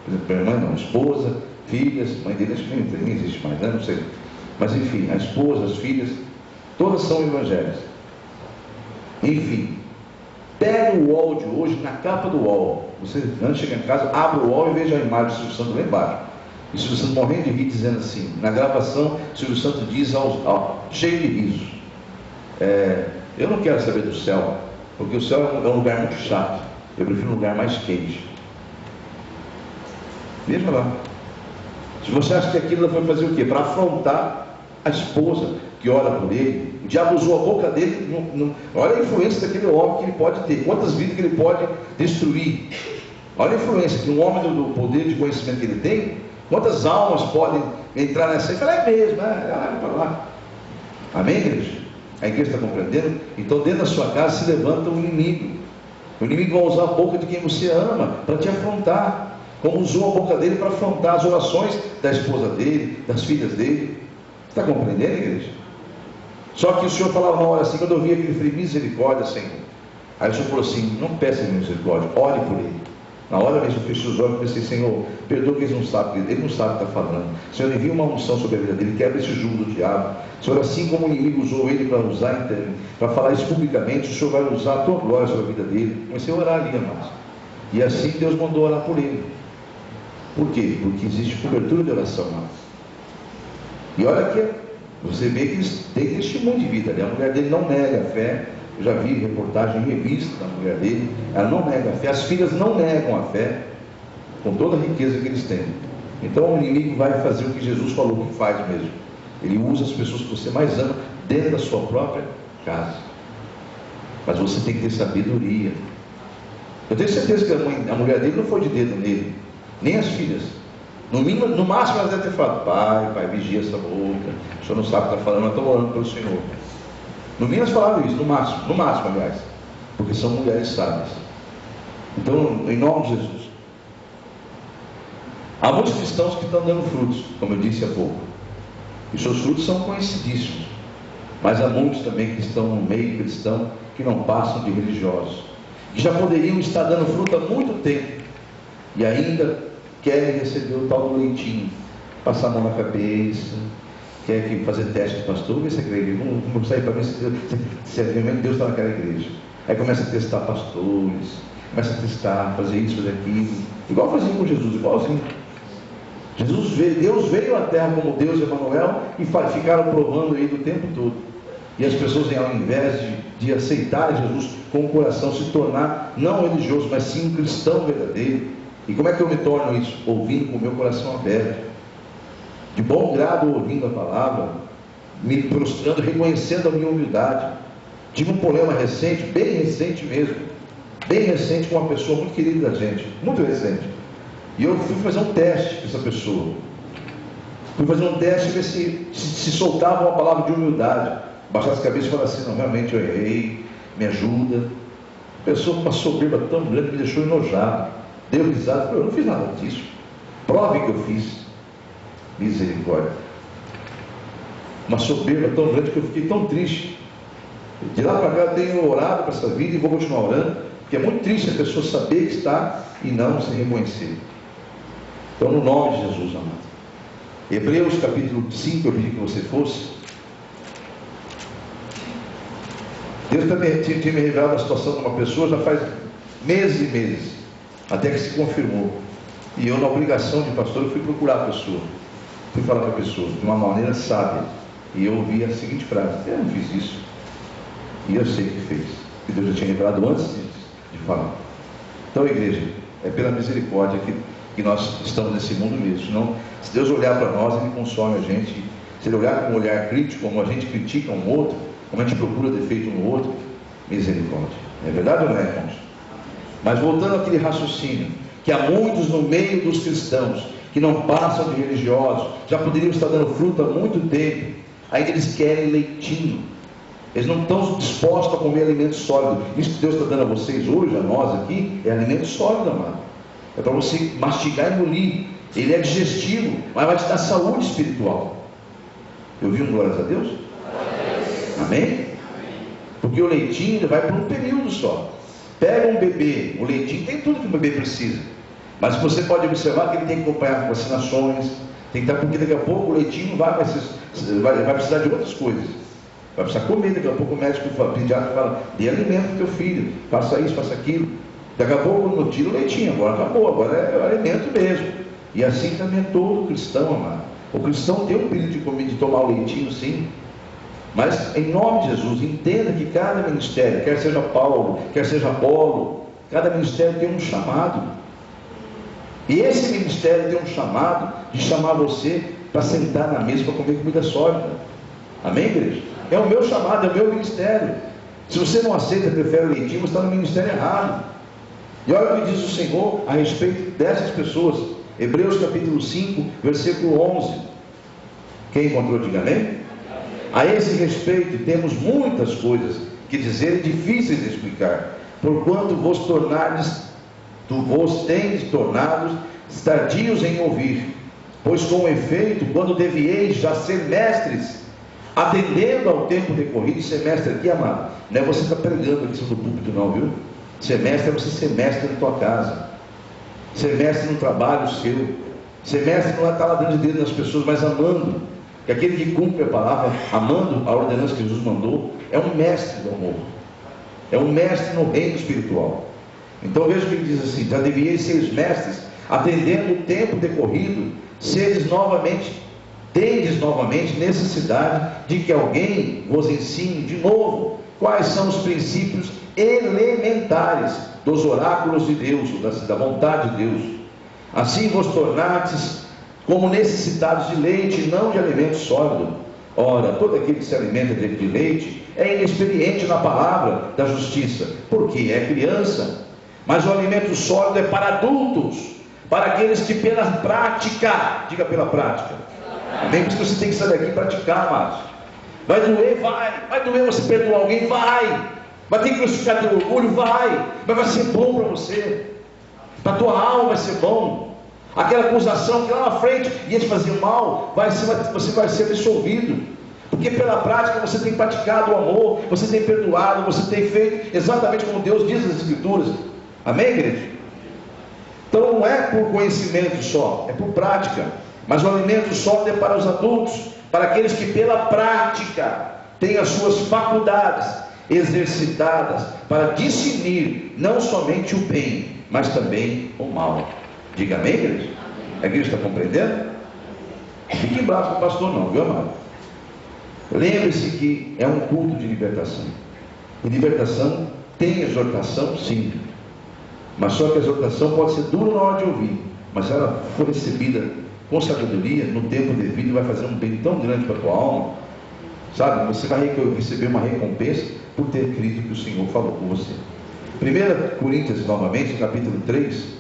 Por exemplo, minha mãe não, esposa, filhas, mãe dele acho que nem existe mais, né? Não sei, mas enfim, a esposa, as filhas, todas são evangélicas. Enfim, pega o UOL de hoje, na capa do UOL, você antes de chegar em casa, abre o UOL e veja a imagem do Silvio Santos lá embaixo. E Silvio Santos morrendo de rir, dizendo assim, na gravação, Silvio Santos diz cheio de riso: eu não quero saber do céu, porque o céu é um lugar muito chato, eu prefiro um lugar mais quente. Veja lá. Se você acha que aquilo foi fazer o quê? Para afrontar a esposa que ora por ele. O diabo usou a boca dele, olha a influência daquele homem que ele pode ter, quantas vidas que ele pode destruir. Olha a influência que um homem do poder de conhecimento que ele tem, quantas almas podem entrar nessa e falar, é mesmo, para lá. Amém, igreja? A igreja está compreendendo? Então dentro da sua casa se levanta o inimigo. O inimigo vai usar a boca de quem você ama para te afrontar, como usou a boca dele para afrontar as orações da esposa dele, das filhas dele. Está compreendendo, igreja? Só que o Senhor falava uma hora assim, quando eu vi aquele, eu falei, misericórdia, Senhor. Aí o Senhor falou assim, não peça misericórdia, ore por ele. Na hora mesmo eu fechei os olhos e pensei, Senhor, perdoa que eles não sabem, ele não sabe o que está falando. Senhor, envia uma unção sobre a vida dele, quebra esse jugo do diabo. Senhor, assim como o inimigo usou ele para falar isso publicamente, o Senhor vai usar a tua glória sobre a vida dele. Comecei a orar ali, amados. E assim Deus mandou orar por ele. Por quê? Porque existe cobertura de oração, amados. E olha que você vê que eles têm testemunho de vida, né? A mulher dele não nega a fé. Eu já vi reportagem em revista da mulher dele, ela não nega a fé, as filhas não negam a fé, com toda a riqueza que eles têm. Então o inimigo vai fazer o que Jesus falou que faz mesmo. Ele usa as pessoas que você mais ama dentro da sua própria casa. Mas você tem que ter sabedoria. Eu tenho certeza que a mulher dele não foi de dedo nele, nem as filhas. No máximo elas devem ter falado, pai, vigia essa boca, o senhor não sabe o que está falando, nós estamos orando pelo Senhor. No mínimo elas falaram isso, no máximo, aliás, porque são mulheres sábias. Então, em nome de Jesus, há muitos cristãos que estão dando frutos, como eu disse há pouco, e seus frutos são conhecidíssimos, mas há muitos também que estão no meio cristão, que não passam de religiosos, que já poderiam estar dando fruto há muito tempo, e ainda querem receber o tal do leitinho, passar a mão na cabeça, quer que fazer teste de pastor, vê se aquela igreja, vamos sair para ver se realmente Deus está naquela igreja. Aí começa a testar pastores, começa a testar, fazer isso, fazer aquilo, igual fazia com Jesus, igualzinho. Deus veio à terra como Deus Emanuel e ficaram provando ele o tempo todo. E as pessoas, ao invés de aceitar Jesus com o coração, se tornar não religioso, mas sim um cristão verdadeiro. E como é que eu me torno isso? Ouvindo com o meu coração aberto, de bom grado ouvindo a palavra, me prostrando, reconhecendo a minha humildade. Tive um problema recente, bem recente mesmo, bem recente, com uma pessoa muito querida da gente, muito recente. E eu fui fazer um teste com essa pessoa. Fui fazer um teste e ver se soltava uma palavra de humildade. Baixar as cabeças e falar assim, não, realmente eu errei, me ajuda. A pessoa com uma soberba tão grande me deixou enojado. Deu risada, falei, eu não fiz nada disso. Prove que eu fiz. Misericórdia. Uma soberba tão grande que eu fiquei tão triste. De lá para cá eu tenho orado para essa vida e vou continuar orando, porque é muito triste a pessoa saber que está e não se reconhecer. Então, no nome de Jesus, amado. Hebreus capítulo 5, eu pedi que você fosse. Deus também tinha me revelado a situação de uma pessoa já faz meses e meses, até que se confirmou. E eu, na obrigação de pastor, eu fui procurar a pessoa. Fui falar para a pessoa de uma maneira sábia. E eu ouvi a seguinte frase: eu não fiz isso. E eu sei que fez. E Deus já tinha revelado antes de falar. Então, igreja, é pela misericórdia que nós estamos nesse mundo mesmo. Senão, se Deus olhar para nós, Ele consome a gente. Se Ele olhar com um olhar crítico, como a gente critica um outro, como a gente procura defeito no outro, misericórdia. É verdade ou não é, irmãos? Mas voltando àquele raciocínio, que há muitos no meio dos cristãos que não passam de religiosos, já poderiam estar dando fruto há muito tempo, ainda eles querem leitinho. Eles não estão dispostos a comer alimento sólido. Isso que Deus está dando a vocês hoje, a nós aqui, é alimento sólido, amado. É para você mastigar e engolir. Ele é digestivo, mas vai te dar saúde espiritual. Eu vi um glórias a Deus? Amém? Porque o leitinho ele vai por um período só. Pega um bebê, o leitinho tem tudo que o bebê precisa. Mas você pode observar que ele tem que acompanhar com vacinações, tem que estar, porque daqui a pouco o leitinho vai precisar de outras coisas. Vai precisar comer, daqui a pouco o médico, o pediatra fala, dê alimento para o teu filho, faça isso, faça aquilo. Daqui a pouco não tira o leitinho, agora acabou, agora é alimento mesmo. E assim também é todo cristão, amado. O cristão tem um período de comer, de tomar o leitinho, sim. Mas em nome de Jesus, entenda que cada ministério, quer seja Paulo, quer seja Apolo, cada ministério tem um chamado. E esse ministério tem um chamado de chamar você para sentar na mesa para comer comida sólida. Amém, igreja? É o meu chamado, é o meu ministério. Se você não aceita, prefere o leitinho, você está no ministério errado. E olha o que diz o Senhor a respeito dessas pessoas. Hebreus capítulo 5, versículo 11. Quem encontrou, diga amém. A esse respeito temos muitas coisas que dizer e difíceis de explicar, porquanto vos tendes tornados tardios em ouvir. Pois com efeito, quando devieis já ser mestres, atendendo ao tempo decorrido. Ser mestre aqui, amado, não é você estar pregando aqui sobre o púlpito não, viu? Ser mestre é você ser mestre na tua casa, ser mestre no trabalho seu, ser mestre não é estar lá dando dedo nas pessoas, mas amando. Que aquele que cumpre a palavra, amando a ordenança que Jesus mandou, é um mestre do amor, é um mestre no reino espiritual. Então veja o que ele diz assim: já devieis ser mestres, atendendo o tempo decorrido, tendes novamente necessidade de que alguém vos ensine de novo quais são os princípios elementares dos oráculos de Deus, da vontade de Deus. Assim vos tornastes como necessitados de leite, não de alimento sólido. Ora, todo aquele que se alimenta de leite é inexperiente na palavra da justiça, porque é criança. Mas o alimento sólido é para adultos, para aqueles que pela prática, diga pela prática. Amém? Por isso que você tem que sair daqui e praticar, amados. Vai doer? Vai doer você perdoar alguém? Vai ter que crucificar teu orgulho? Mas vai ser bom para você, para a tua alma vai ser bom. Aquela acusação que lá na frente ia te fazer mal, você vai ser absolvido, porque pela prática você tem praticado o amor, você tem perdoado, você tem feito exatamente como Deus diz nas Escrituras. Amém, igreja? Então não é por conhecimento só, é por prática. Mas o alimento sólido é para os adultos, para aqueles que pela prática têm as suas faculdades exercitadas para discernir não somente o bem, mas também o mal. Diga amém, igreja? A igreja está compreendendo? Fique bravo com o pastor não, viu, amado? Lembre-se que é um culto de libertação. E libertação tem exortação, sim. Mas só que a exortação pode ser dura na hora de ouvir, mas se ela for recebida com sabedoria, no tempo devido, vai fazer um bem tão grande para a tua alma, sabe? Você vai receber uma recompensa por ter crido que o Senhor falou com você. 1 Coríntios, novamente, capítulo 3,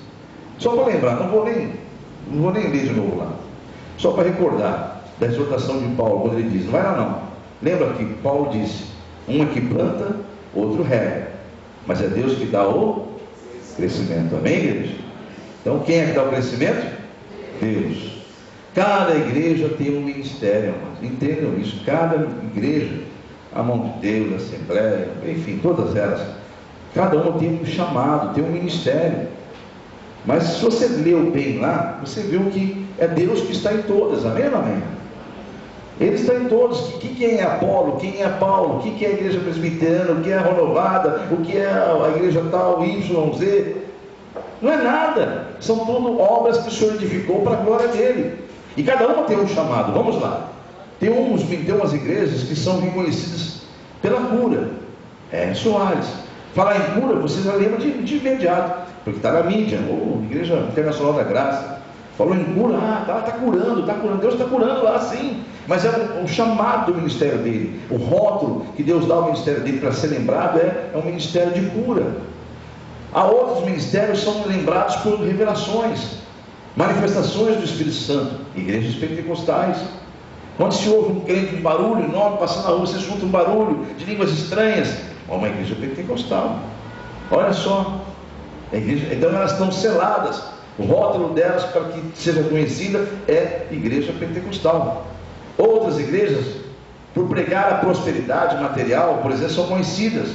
só para lembrar, não vou nem ler de novo lá, só para recordar da exortação de Paulo, quando ele diz, não vai lá não, lembra que Paulo disse, um é que planta, outro rega, mas é Deus que dá o crescimento. Amém, igreja? Então quem é que dá o crescimento? Deus. Cada igreja tem um ministério, amados. Entendam isso. Cada igreja, a mão de Deus, a Assembleia, enfim, todas elas, cada uma tem um chamado, tem um ministério. Mas se você leu bem lá, você viu que é Deus que está em todas. Amém ou amém? Ele está em todos. Quem é Apolo? Quem é Paulo? O que é a igreja presbiteriana? O que é a renovada? O que é a igreja tal, Y, Z? Não é nada. São tudo obras que o Senhor edificou para a glória dele. E cada uma tem um chamado. Vamos lá. Tem umas igrejas que são reconhecidas pela cura. Soares. Falar em cura, você já lembra de imediato, porque está na mídia. Igreja Internacional da Graça. Falou em cura, está curando, Deus está curando lá sim, mas é o chamado do ministério dele, o rótulo que Deus dá ao ministério dele para ser lembrado é um ministério de cura. Há outros ministérios que são lembrados por revelações, manifestações do Espírito Santo, igrejas pentecostais. Quando se ouve um crente, um barulho enorme passando na rua, você escuta um barulho de línguas estranhas, uma igreja pentecostal. Olha só, então elas estão seladas. O rótulo delas, para que seja conhecida, é igreja pentecostal. Outras igrejas, por pregar a prosperidade material, por exemplo, são conhecidas.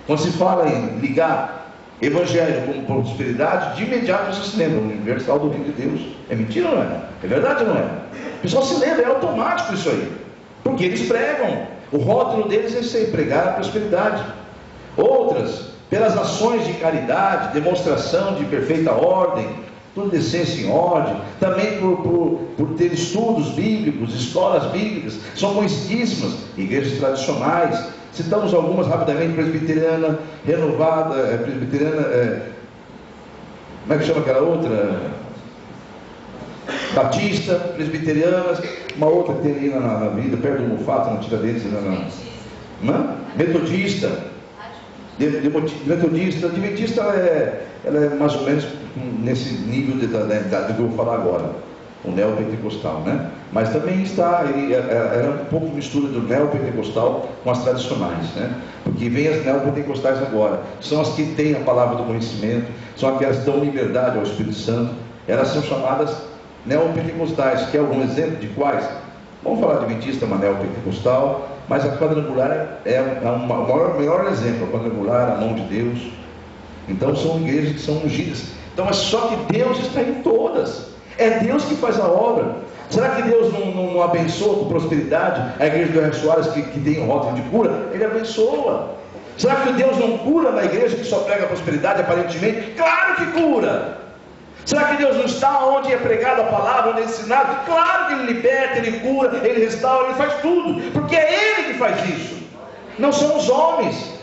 Quando se fala em ligar evangelho com prosperidade, de imediato você se lembra, o Universal do Reino de Deus. É mentira ou não é? É verdade ou não é? O pessoal se lembra, é automático isso aí. Porque eles pregam. O rótulo deles é isso aí, pregar a prosperidade. Outras, pelas ações de caridade, demonstração de perfeita ordem, tudo decência em ordem, também por ter estudos bíblicos, escolas bíblicas, são conhecidíssimas, igrejas tradicionais. Citamos algumas rapidamente: presbiteriana, renovada, presbiteriana, como é que chama aquela outra? batista, presbiterianas, uma outra que tem ali na avenida, perto do Mufato, na Tiradentes, metodista, metodista, adventista, ela é mais ou menos nesse nível do que eu vou falar agora. O neopentecostal, né? Mas também está, era um pouco mistura do neopentecostal com as tradicionais, né? Porque vem as neopentecostais agora, são as que têm a palavra do conhecimento, são aquelas que dão liberdade ao Espírito Santo. Elas são chamadas neopentecostais. Quer algum exemplo de quais? Vamos falar de adventista, uma neopentecostal, mas a quadrangular é o melhor exemplo. A quadrangular, a mão de Deus. Então são igrejas que são ungidas. Então é só que Deus está em todas. É Deus que faz a obra. Será que Deus não abençoa com prosperidade a igreja do R. Soares que tem um rótulo de cura? Ele abençoa. Será que Deus não cura na igreja que só prega prosperidade aparentemente? Claro que cura. Será que Deus não está onde é pregada a palavra, onde é ensinado? Claro que Ele liberta, Ele cura, Ele restaura, Ele faz tudo, porque é Ele que faz isso, não são os homens.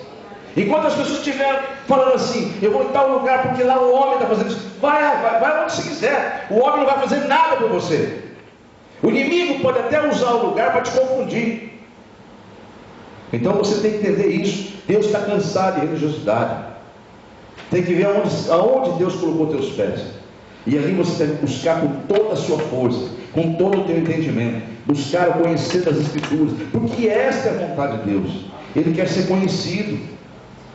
Enquanto as pessoas estiverem falando assim, eu vou em tal lugar porque lá o homem está fazendo isso, vai onde você quiser, o homem não vai fazer nada por você. O inimigo pode até usar o lugar para te confundir. Então você tem que entender isso. Deus está cansado de religiosidade. Tem que ver aonde Deus colocou teus pés. E ali você tem que buscar com toda a sua força, com todo o teu entendimento, buscar o conhecer das Escrituras, porque esta é a vontade de Deus. Ele quer ser conhecido.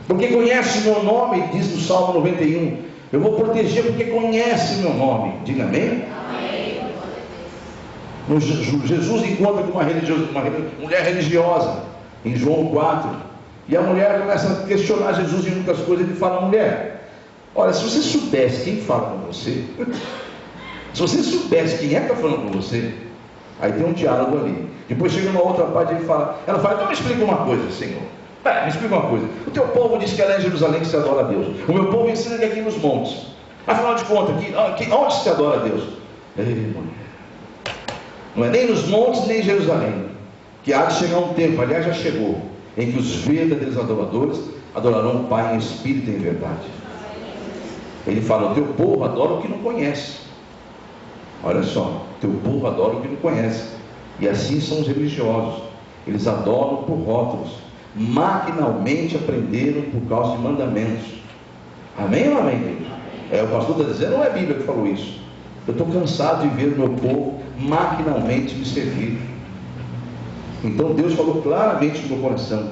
Porque conhece o meu nome, diz no Salmo 91. Eu vou proteger porque conhece o meu nome. Diga amém? Amém. Jesus encontra com uma mulher religiosa, em João 4. E a mulher começa a questionar Jesus em muitas coisas. Ele fala: mulher, olha, se você soubesse quem fala com você, se você soubesse quem é que está falando com você, aí tem um diálogo ali. Depois chega uma outra parte e ela fala, então me explica uma coisa, Senhor. Me explica uma coisa. O teu povo diz que é lá em Jerusalém que se adora a Deus. O meu povo ensina que aqui nos montes. Afinal de contas, onde se adora a Deus? Não é nem nos montes, nem em Jerusalém. Que há de chegar um tempo, aliás já chegou, em que os verdadeiros adoradores adorarão o Pai em espírito e em verdade. Ele fala: o teu povo adora o que não conhece. Olha só, o teu povo adora o que não conhece. E assim são os religiosos. Eles adoram por rótulos. Maquinalmente aprenderam por causa de mandamentos. Amém ou amém, Deus? O pastor está dizendo, não é a Bíblia que falou isso. Eu estou cansado de ver o meu povo maquinalmente me servir. Então Deus falou claramente no meu coração.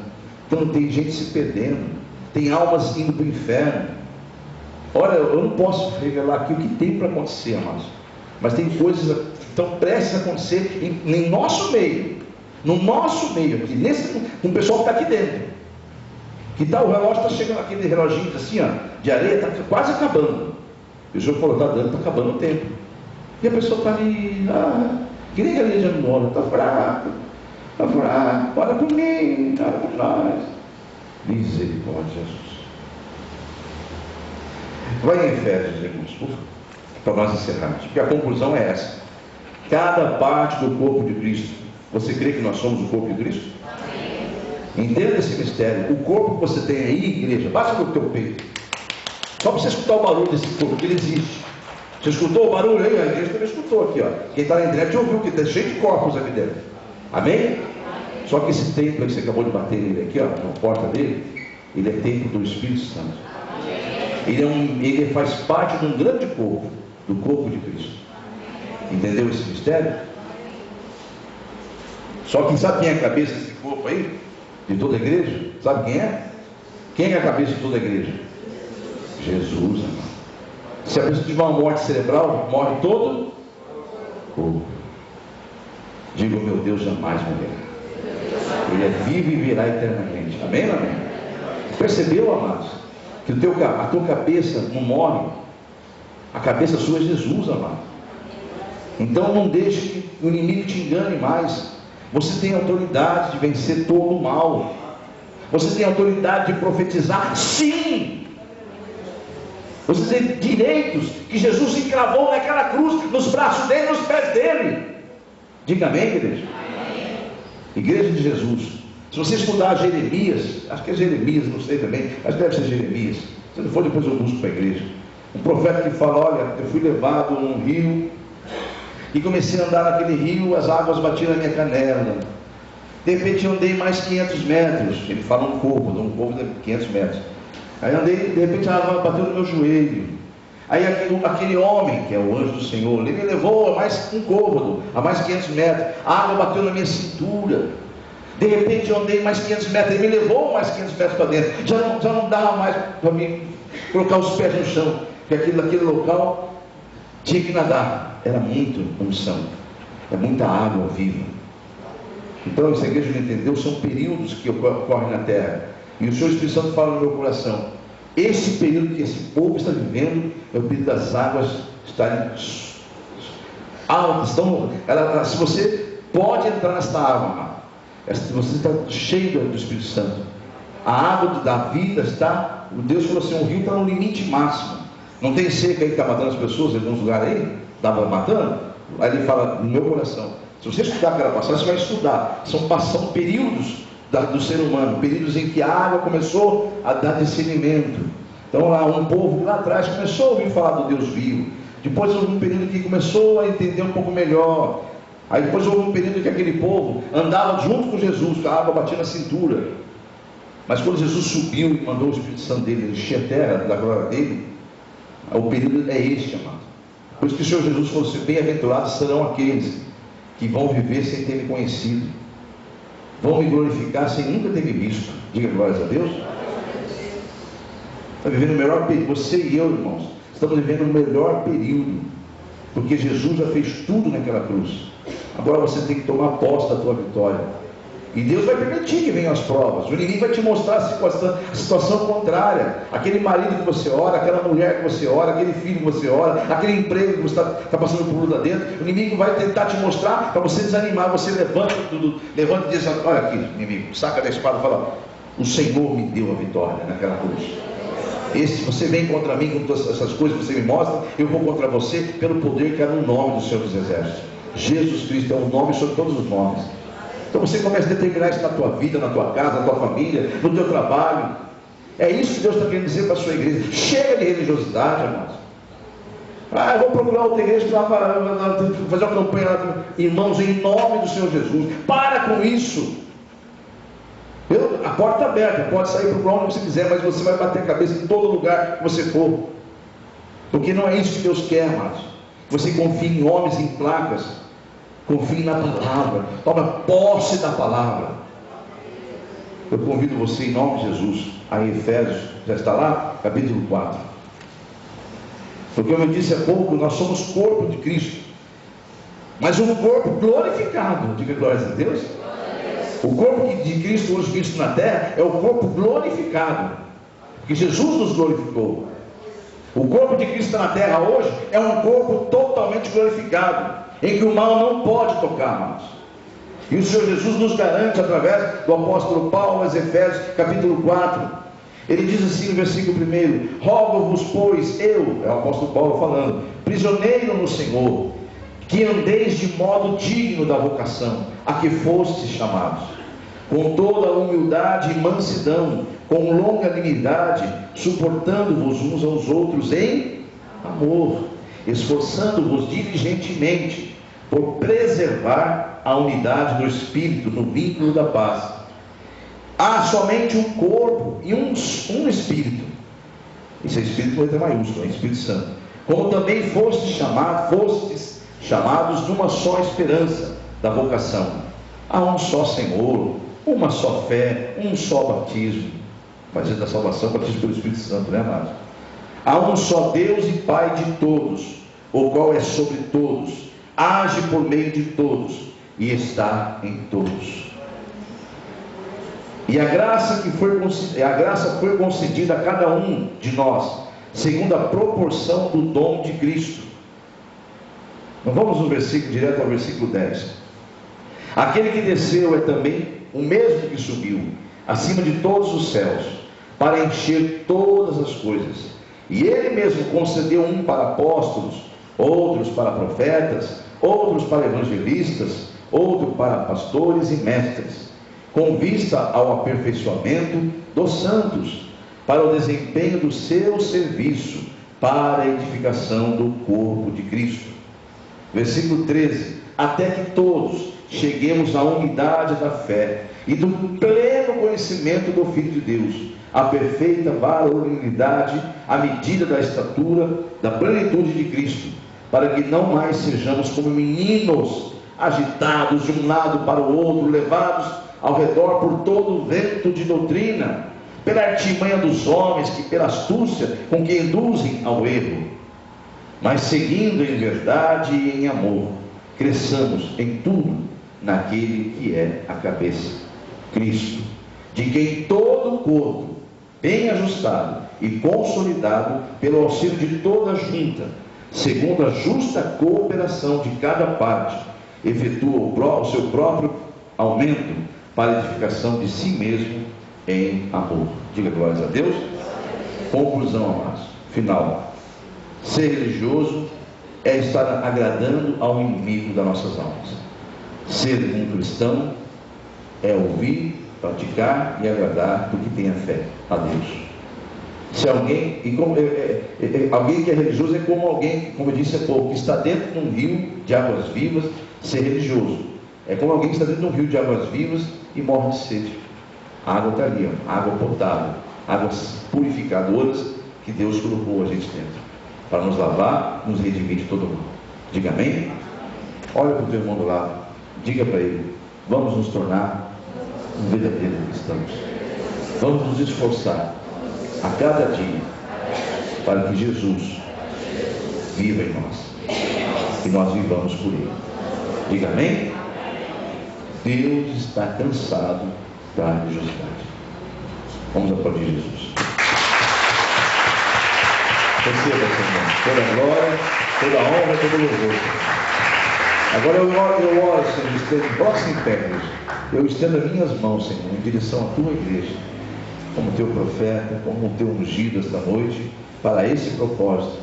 Então tem gente se perdendo, tem almas indo para o inferno. Olha, eu não posso revelar aqui o que tem para acontecer, amados, mas tem coisas que estão prestes a acontecer em nosso meio. No nosso meio aqui, com o pessoal que está aqui dentro. Que tal, o relógio está chegando, aquele reloginho assim, ó, de areia, está quase acabando. E o senhor falou, está dando, está acabando o tempo. E a pessoa está ali, que nem galinha de ano, está fraco, ora por mim, ora por nós. Misericórdia, Jesus. Vai em Efésios, irmãos, para nós encerrarmos, porque a conclusão é essa. Cada parte do corpo de Cristo. Você crê que nós somos o corpo de Cristo? Amém. Entenda esse mistério. O corpo que você tem aí, igreja, basta no teu peito. Só para você escutar o barulho desse corpo, que ele existe. Você escutou o barulho aí? A igreja também escutou aqui, ó. Quem está na internet ouviu que está cheio de corpos aqui dentro. Amém? Só que esse templo que você acabou de bater nele aqui, ó, na porta dele, ele é templo do Espírito Santo. Ele faz parte de um grande corpo, do corpo de Cristo. Entendeu esse mistério? Só que sabe quem é a cabeça desse corpo aí? De toda a igreja? Sabe quem é? Quem é a cabeça de toda a igreja? Jesus, amado. Se a pessoa tiver uma morte cerebral, morre todo o corpo. Diga, meu Deus jamais morrerá. Ele é vivo e virá eternamente. Amém ou amém? Percebeu, amados? Que a tua cabeça não morre. A cabeça sua é Jesus, amado. Então não deixe que o inimigo te engane mais. Você tem autoridade de vencer todo o mal. Você tem autoridade de profetizar, sim. Você tem direitos que Jesus encravou naquela cruz, nos braços dele, nos pés dele. Diga amém, igreja. Amém. Igreja de Jesus. Se você estudar Jeremias, acho que é Jeremias, não sei também, mas deve ser Jeremias. Se não for, depois eu busco para a igreja. Um profeta que fala: olha, eu fui levado num rio, e comecei a andar naquele rio, as águas batiam na minha canela. De repente eu andei mais 500 metros, ele fala um côvado de 500 metros. Aí andei, de repente a água bateu no meu joelho. Aí aquele homem, que é o anjo do Senhor, ele me levou a mais um côvado, a mais 500 metros. A água bateu na minha cintura. De repente eu andei mais 500 metros, ele me levou mais 500 metros para dentro. Já não dava mais para mim colocar os pés no chão, porque naquele local tinha que nadar. Era muito unção, é muita água viva. Então essa igreja não entendeu, são períodos que ocorrem na terra. E o Senhor Espírito Santo fala no meu coração: esse período que esse povo está vivendo é o período das águas estarem altas. Se você pode entrar nesta água, você está cheio do Espírito Santo. A água da vida está, Deus falou assim, o rio está no limite máximo. Não tem seca aí que está matando as pessoas em alguns lugares aí? Estava matando? Aí ele fala no meu coração: se você estudar aquela passagem, você vai estudar. São períodos do ser humano, períodos em que a água começou a dar discernimento. Então lá um povo lá atrás começou a ouvir falar do Deus vivo. Depois houve um período que começou a entender um pouco melhor. Aí depois houve um período que aquele povo andava junto com Jesus, a água batia na cintura. Mas quando Jesus subiu e mandou o Espírito Santo dele encher a terra da glória dele, o período é este, amado. Por isso que o Senhor Jesus falou assim: bem-aventurados serão aqueles que vão viver sem ter me conhecido, vão me glorificar sem nunca ter me visto. Diga glórias a Deus. Está vivendo o melhor período. Você e eu, irmãos, estamos vivendo o melhor período, porque Jesus já fez tudo naquela cruz. Agora você tem que tomar posse da tua vitória, e Deus vai permitir que venham as provas. O inimigo vai te mostrar a situação contrária. Aquele marido que você ora, aquela mulher que você ora, aquele filho que você ora, aquele emprego que você está passando por luta dentro. O inimigo vai tentar te mostrar para você desanimar. Você levanta e diz: olha aqui, inimigo, saca da espada e fala: o Senhor me deu a vitória naquela cruz. Se você vem contra mim com todas essas coisas que você me mostra, eu vou contra você pelo poder que há no nome do Senhor dos Exércitos. Jesus Cristo é o nome sobre todos os nomes. Então você começa a determinar isso na tua vida, na tua casa, na tua família, no teu trabalho. É isso que Deus está querendo dizer para a sua igreja. Chega de religiosidade, amados. Eu vou procurar outra igreja para fazer uma campanha lá. Irmãos, em nome do Senhor Jesus, para com isso. A porta está aberta, pode sair para onde você quiser, mas você vai bater a cabeça em todo lugar que você for. Porque não é isso que Deus quer, amados. Você confie em homens, em placas. Confie na palavra, toma posse da palavra. Eu convido você em nome de Jesus a Efésios, já está lá, capítulo 4. Porque como eu disse há pouco, nós somos corpo de Cristo, mas um corpo glorificado. Diga glórias a Deus. O corpo de Cristo hoje visto na terra é o corpo glorificado, porque Jesus nos glorificou. O corpo de Cristo na terra hoje é um corpo totalmente glorificado, em que o mal não pode tocar, amados. E o Senhor Jesus nos garante através do apóstolo Paulo aos Efésios, capítulo 4. Ele diz assim no versículo 1: rogo-vos, pois, eu, é o apóstolo Paulo falando, prisioneiro no Senhor, que andeis de modo digno da vocação a que fostes chamados, com toda a humildade e mansidão, com longanimidade, suportando-vos uns aos outros em amor, esforçando-vos diligentemente por preservar a unidade do Espírito no vínculo da paz. Há somente um corpo e um Espírito. Esse é Espírito com letra maiúscula, é Espírito Santo. Como também fostes chamados numa só esperança da vocação. Há um só Senhor, uma só fé, um só batismo. Fazendo da salvação, batismo pelo Espírito Santo, né, amados? Há um só Deus e Pai de todos, o qual é sobre todos, age por meio de todos e está em todos. E a graça foi concedida a cada um de nós, segundo a proporção do dom de Cristo. Então vamos no versículo, direto ao versículo 10. Aquele que desceu é também o mesmo que subiu acima de todos os céus, para encher todas as coisas. E ele mesmo concedeu um para apóstolos, outros para profetas, outros para evangelistas, outros para pastores e mestres, com vista ao aperfeiçoamento dos santos, para o desempenho do seu serviço, para a edificação do corpo de Cristo, Versículo 13: até que todos cheguemos à unidade da fé e do pleno conhecimento do Filho de Deus, a perfeita varonilidade, à medida da estatura, da plenitude de Cristo, para que não mais sejamos como meninos, agitados de um lado para o outro, levados ao redor por todo o vento de doutrina, pela artimanha dos homens, que pela astúcia com que induzem ao erro, mas seguindo em verdade e em amor, cresçamos em tudo naquele que é a cabeça, Cristo, de quem todo o corpo, bem ajustado e consolidado pelo auxílio de toda a junta, segundo a justa cooperação de cada parte, efetua o seu próprio aumento para a edificação de si mesmo em amor. Diga glórias a Deus. Conclusão, amados, final: ser religioso é estar agradando ao inimigo das nossas almas. Ser um cristão é ouvir, praticar e agradar do que tem a fé a Deus. Se alguém, alguém que é religioso é como alguém, como eu disse há pouco, que está dentro de um rio de águas vivas. Ser religioso é como alguém que está dentro de um rio de águas vivas e morre de sede. A água está ali, água potável, águas purificadoras que Deus colocou a gente dentro, para nos lavar, nos redimir de todo mundo. Diga amém. Olha para o teu irmão do lado, diga para ele: vamos nos tornar um verdadeiro cristãos. Vamos nos esforçar a cada dia para que Jesus viva em nós e nós vivamos por Ele. Diga amém. Deus está cansado da religiosidade. Vamos aplaudir Jesus. Receba, Senhor, toda a glória, toda a honra, todo o louvor. Agora eu oro, Senhor, próximo em pé, Deus. Eu estendo as minhas mãos, Senhor, em direção à tua igreja, como teu profeta, como teu ungido esta noite, para esse propósito.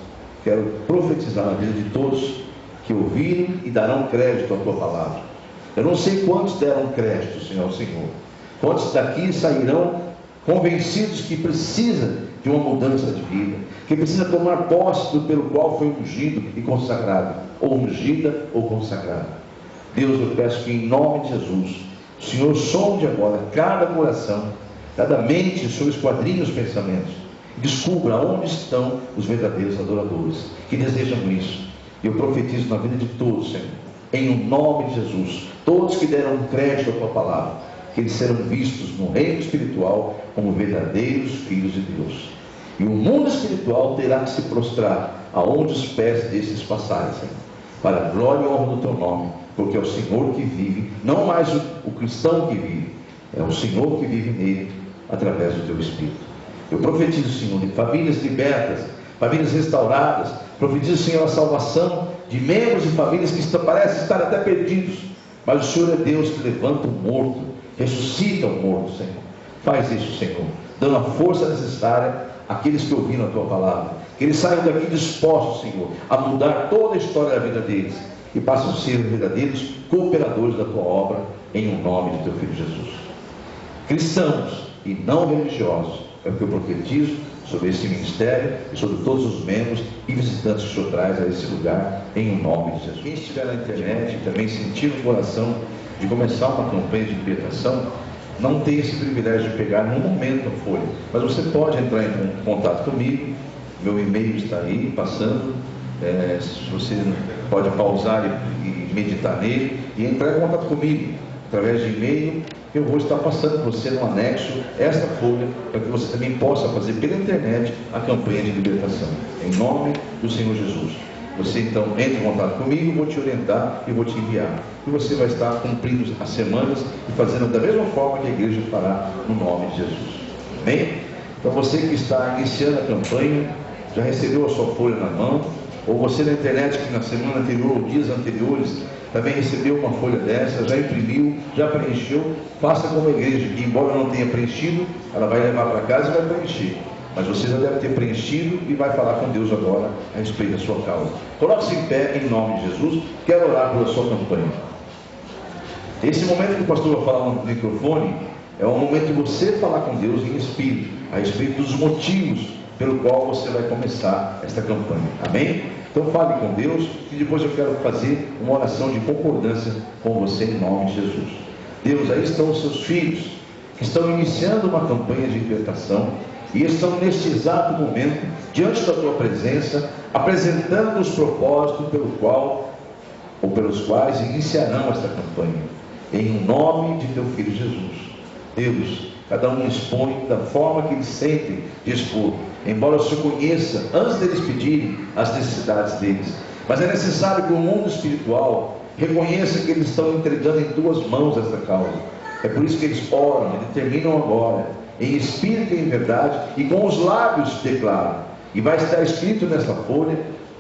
Quero profetizar na vida de todos que ouviram e darão crédito à tua palavra. Eu não sei quantos deram crédito, Senhor, ao Senhor. Quantos daqui sairão convencidos que precisa de uma mudança de vida, que precisa tomar posse do pelo qual foi ungido e consagrado, ou ungida ou consagrada. Deus, eu peço que em nome de Jesus, o Senhor sonde agora cada coração, cada mente, o Senhor esquadrinhe os pensamentos, descubra onde estão os verdadeiros adoradores, que desejam isso. Eu profetizo na vida de todos, Senhor, em o nome de Jesus, todos que deram crédito à tua palavra, que eles serão vistos no reino espiritual como verdadeiros filhos de Deus. E o mundo espiritual terá que se prostrar aonde os pés desses passarem, Senhor, para a glória e honra do teu nome, porque é o Senhor que vive, não mais o cristão que vive, é o Senhor que vive nele, através do teu Espírito. Eu profetizo, Senhor, de famílias libertas, famílias restauradas. Profetizo, Senhor, a salvação de membros e famílias que parecem estar até perdidos, mas o Senhor é Deus que levanta o morto, ressuscita o morto, Senhor. Faz isso, Senhor, dando a força necessária àqueles que ouviram a tua palavra, que eles saiam daqui dispostos, Senhor, a mudar toda a história da vida deles e passam a ser verdadeiros cooperadores da tua obra, em o nome de teu Filho Jesus. Cristãos e não religiosos, é o que eu profetizo sobre esse ministério e sobre todos os membros e visitantes que o Senhor traz a esse lugar, em o nome de Jesus. Quem estiver na internet e também sentir no coração de começar uma campanha de libertação, não tem esse privilégio de pegar num momento a folha, mas você pode entrar em contato comigo. Meu e-mail está aí passando, se você pode pausar e meditar nele e entrar em contato comigo através de e-mail. Eu vou estar passando para você no anexo esta folha, para que você também possa fazer pela internet a campanha de libertação, em nome do Senhor Jesus. Você então entra em contato comigo, vou te orientar e vou te enviar, e você vai estar cumprindo as semanas e fazendo da mesma forma que a igreja fará, no nome de Jesus. Amém? Então você que está iniciando a campanha, já recebeu a sua folha na mão, ou você na internet que na semana anterior ou dias anteriores também recebeu uma folha dessa, já imprimiu, já preencheu, faça como a igreja, que embora não tenha preenchido, ela vai levar para casa e vai preencher. Mas você já deve ter preenchido e vai falar com Deus agora a respeito da sua causa. Coloque-se em pé em nome de Jesus. Quero orar pela sua campanha. Esse momento que o pastor vai falar no microfone é o momento de você falar com Deus em espírito, a respeito dos motivos pelo qual você vai começar esta campanha. Amém? Então fale com Deus, e depois eu quero fazer uma oração de concordância com você em nome de Jesus. Deus, aí estão os seus filhos, que estão iniciando uma campanha de libertação, e estão neste exato momento, diante da tua presença, apresentando os propósitos pelos quais iniciarão esta campanha, em nome de teu Filho Jesus. Deus, cada um expõe da forma que eles sentem de expor, embora o Senhor conheça, antes deles pedirem, as necessidades deles. Mas é necessário que o mundo espiritual reconheça que eles estão entregando em tuas mãos esta causa. É por isso que eles oram e determinam agora, em espírito e em verdade, e com os lábios declaram. E vai estar escrito nessa folha,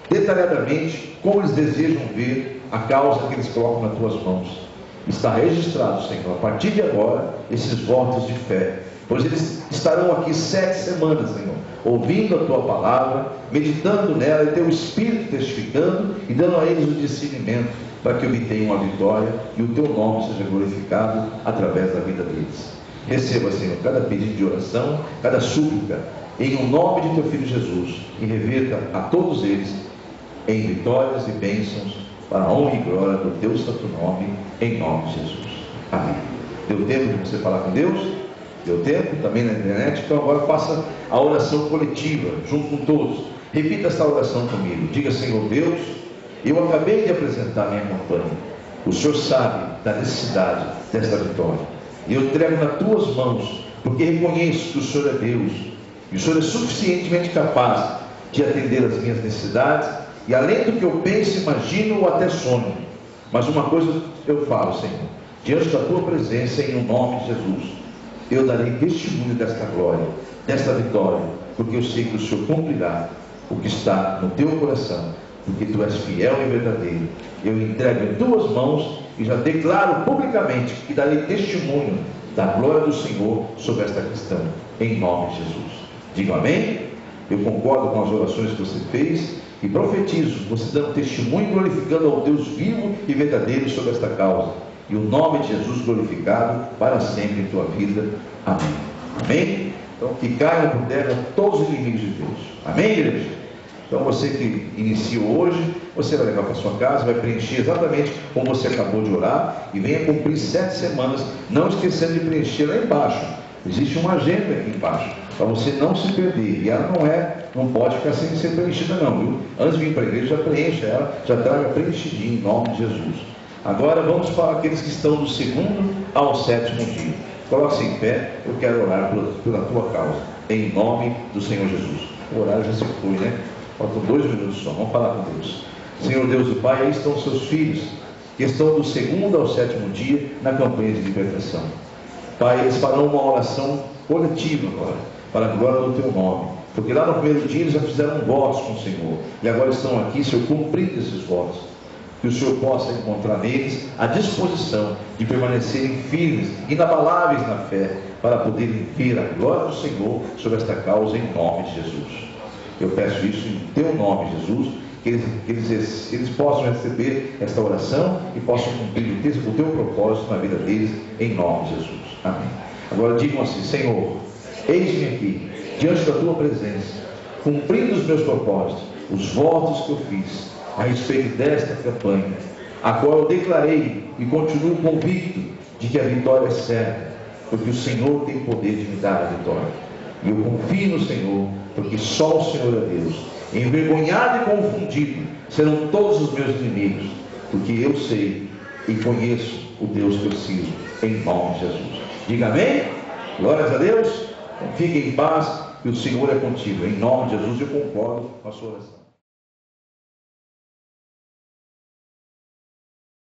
detalhadamente, como eles desejam ver a causa que eles colocam nas tuas mãos. Está registrado, Senhor, a partir de agora, esses votos de fé, pois eles estarão aqui 7 semanas, Senhor, ouvindo a tua palavra, meditando nela, e teu Espírito testificando e dando a eles o discernimento para que obtenham a vitória e o teu nome seja glorificado através da vida deles. Receba, Senhor, cada pedido de oração, cada súplica, em o nome de teu Filho Jesus, e reverta a todos eles em vitórias e bênçãos, para a honra e glória do teu santo nome, em nome de Jesus. Amém. Deu tempo de você falar com Deus? Deu tempo também na internet? Então agora faça a oração coletiva, junto com todos. Repita esta oração comigo. Diga: Senhor Deus, eu acabei de apresentar minha campanha. O Senhor sabe da necessidade desta vitória, e eu entrego nas tuas mãos, porque reconheço que o Senhor é Deus, e o Senhor é suficientemente capaz de atender as minhas necessidades, e além do que eu penso, imagino ou até sonho. Mas uma coisa eu falo, Senhor, diante da tua presença, em nome de Jesus, eu darei testemunho desta glória, desta vitória, porque eu sei que o Senhor cumprirá o que está no teu coração, porque tu és fiel e verdadeiro. Eu entrego em tuas mãos e já declaro publicamente que darei testemunho da glória do Senhor sobre esta questão, em nome de Jesus. Diga amém. Eu concordo com as orações que você fez e profetizo, você dando testemunho, glorificando ao Deus vivo e verdadeiro sobre esta causa, e o nome de Jesus glorificado para sempre em tua vida. Amém. Amém? Então que caiam por terra todos os inimigos de Deus. Amém, igreja? Então você que iniciou hoje, você vai levar para sua casa, vai preencher exatamente como você acabou de orar, e venha cumprir 7 semanas, não esquecendo de preencher lá embaixo. Existe uma agenda aqui embaixo, para você não se perder, e ela não pode ficar sem ser preenchida não, viu? Antes de vir para a igreja, já preencha ela, já traga preenchidinha em nome de Jesus. Agora vamos para aqueles que estão do 2º ao 7º dia. Coloque-se em pé, eu quero orar pela tua causa, em nome do Senhor Jesus. O horário já se foi, né? Faltam 2 minutos só, vamos falar com Deus. Senhor Deus do Pai, aí estão os seus filhos, que estão do 2º ao 7º dia na campanha de libertação. Pai, eles farão uma oração coletiva agora, para a glória do teu nome, porque lá no primeiro dia eles já fizeram votos com o Senhor, e agora estão aqui, Senhor, cumprindo esses votos. Que o Senhor possa encontrar neles a disposição de permanecerem firmes, inabaláveis na fé, para poderem ver a glória do Senhor sobre esta causa, em nome de Jesus. Eu peço isso em teu nome, Jesus, que eles possam receber esta oração e possam cumprir o teu propósito na vida deles, em nome de Jesus. Amém. Agora digam assim: Senhor, eis-me aqui, diante da tua presença, cumprindo os meus propósitos, os votos que eu fiz a respeito desta campanha, a qual eu declarei e continuo convicto de que a vitória é certa, porque o Senhor tem poder de me dar a vitória. E eu confio no Senhor, porque só o Senhor é Deus. Envergonhado e confundido serão todos os meus inimigos, porque eu sei e conheço o Deus que eu sirvo, em nome de Jesus. Diga amém? Glórias a Deus. Então, fique em paz, e o Senhor é contigo. Em nome de Jesus, eu concordo com a sua oração.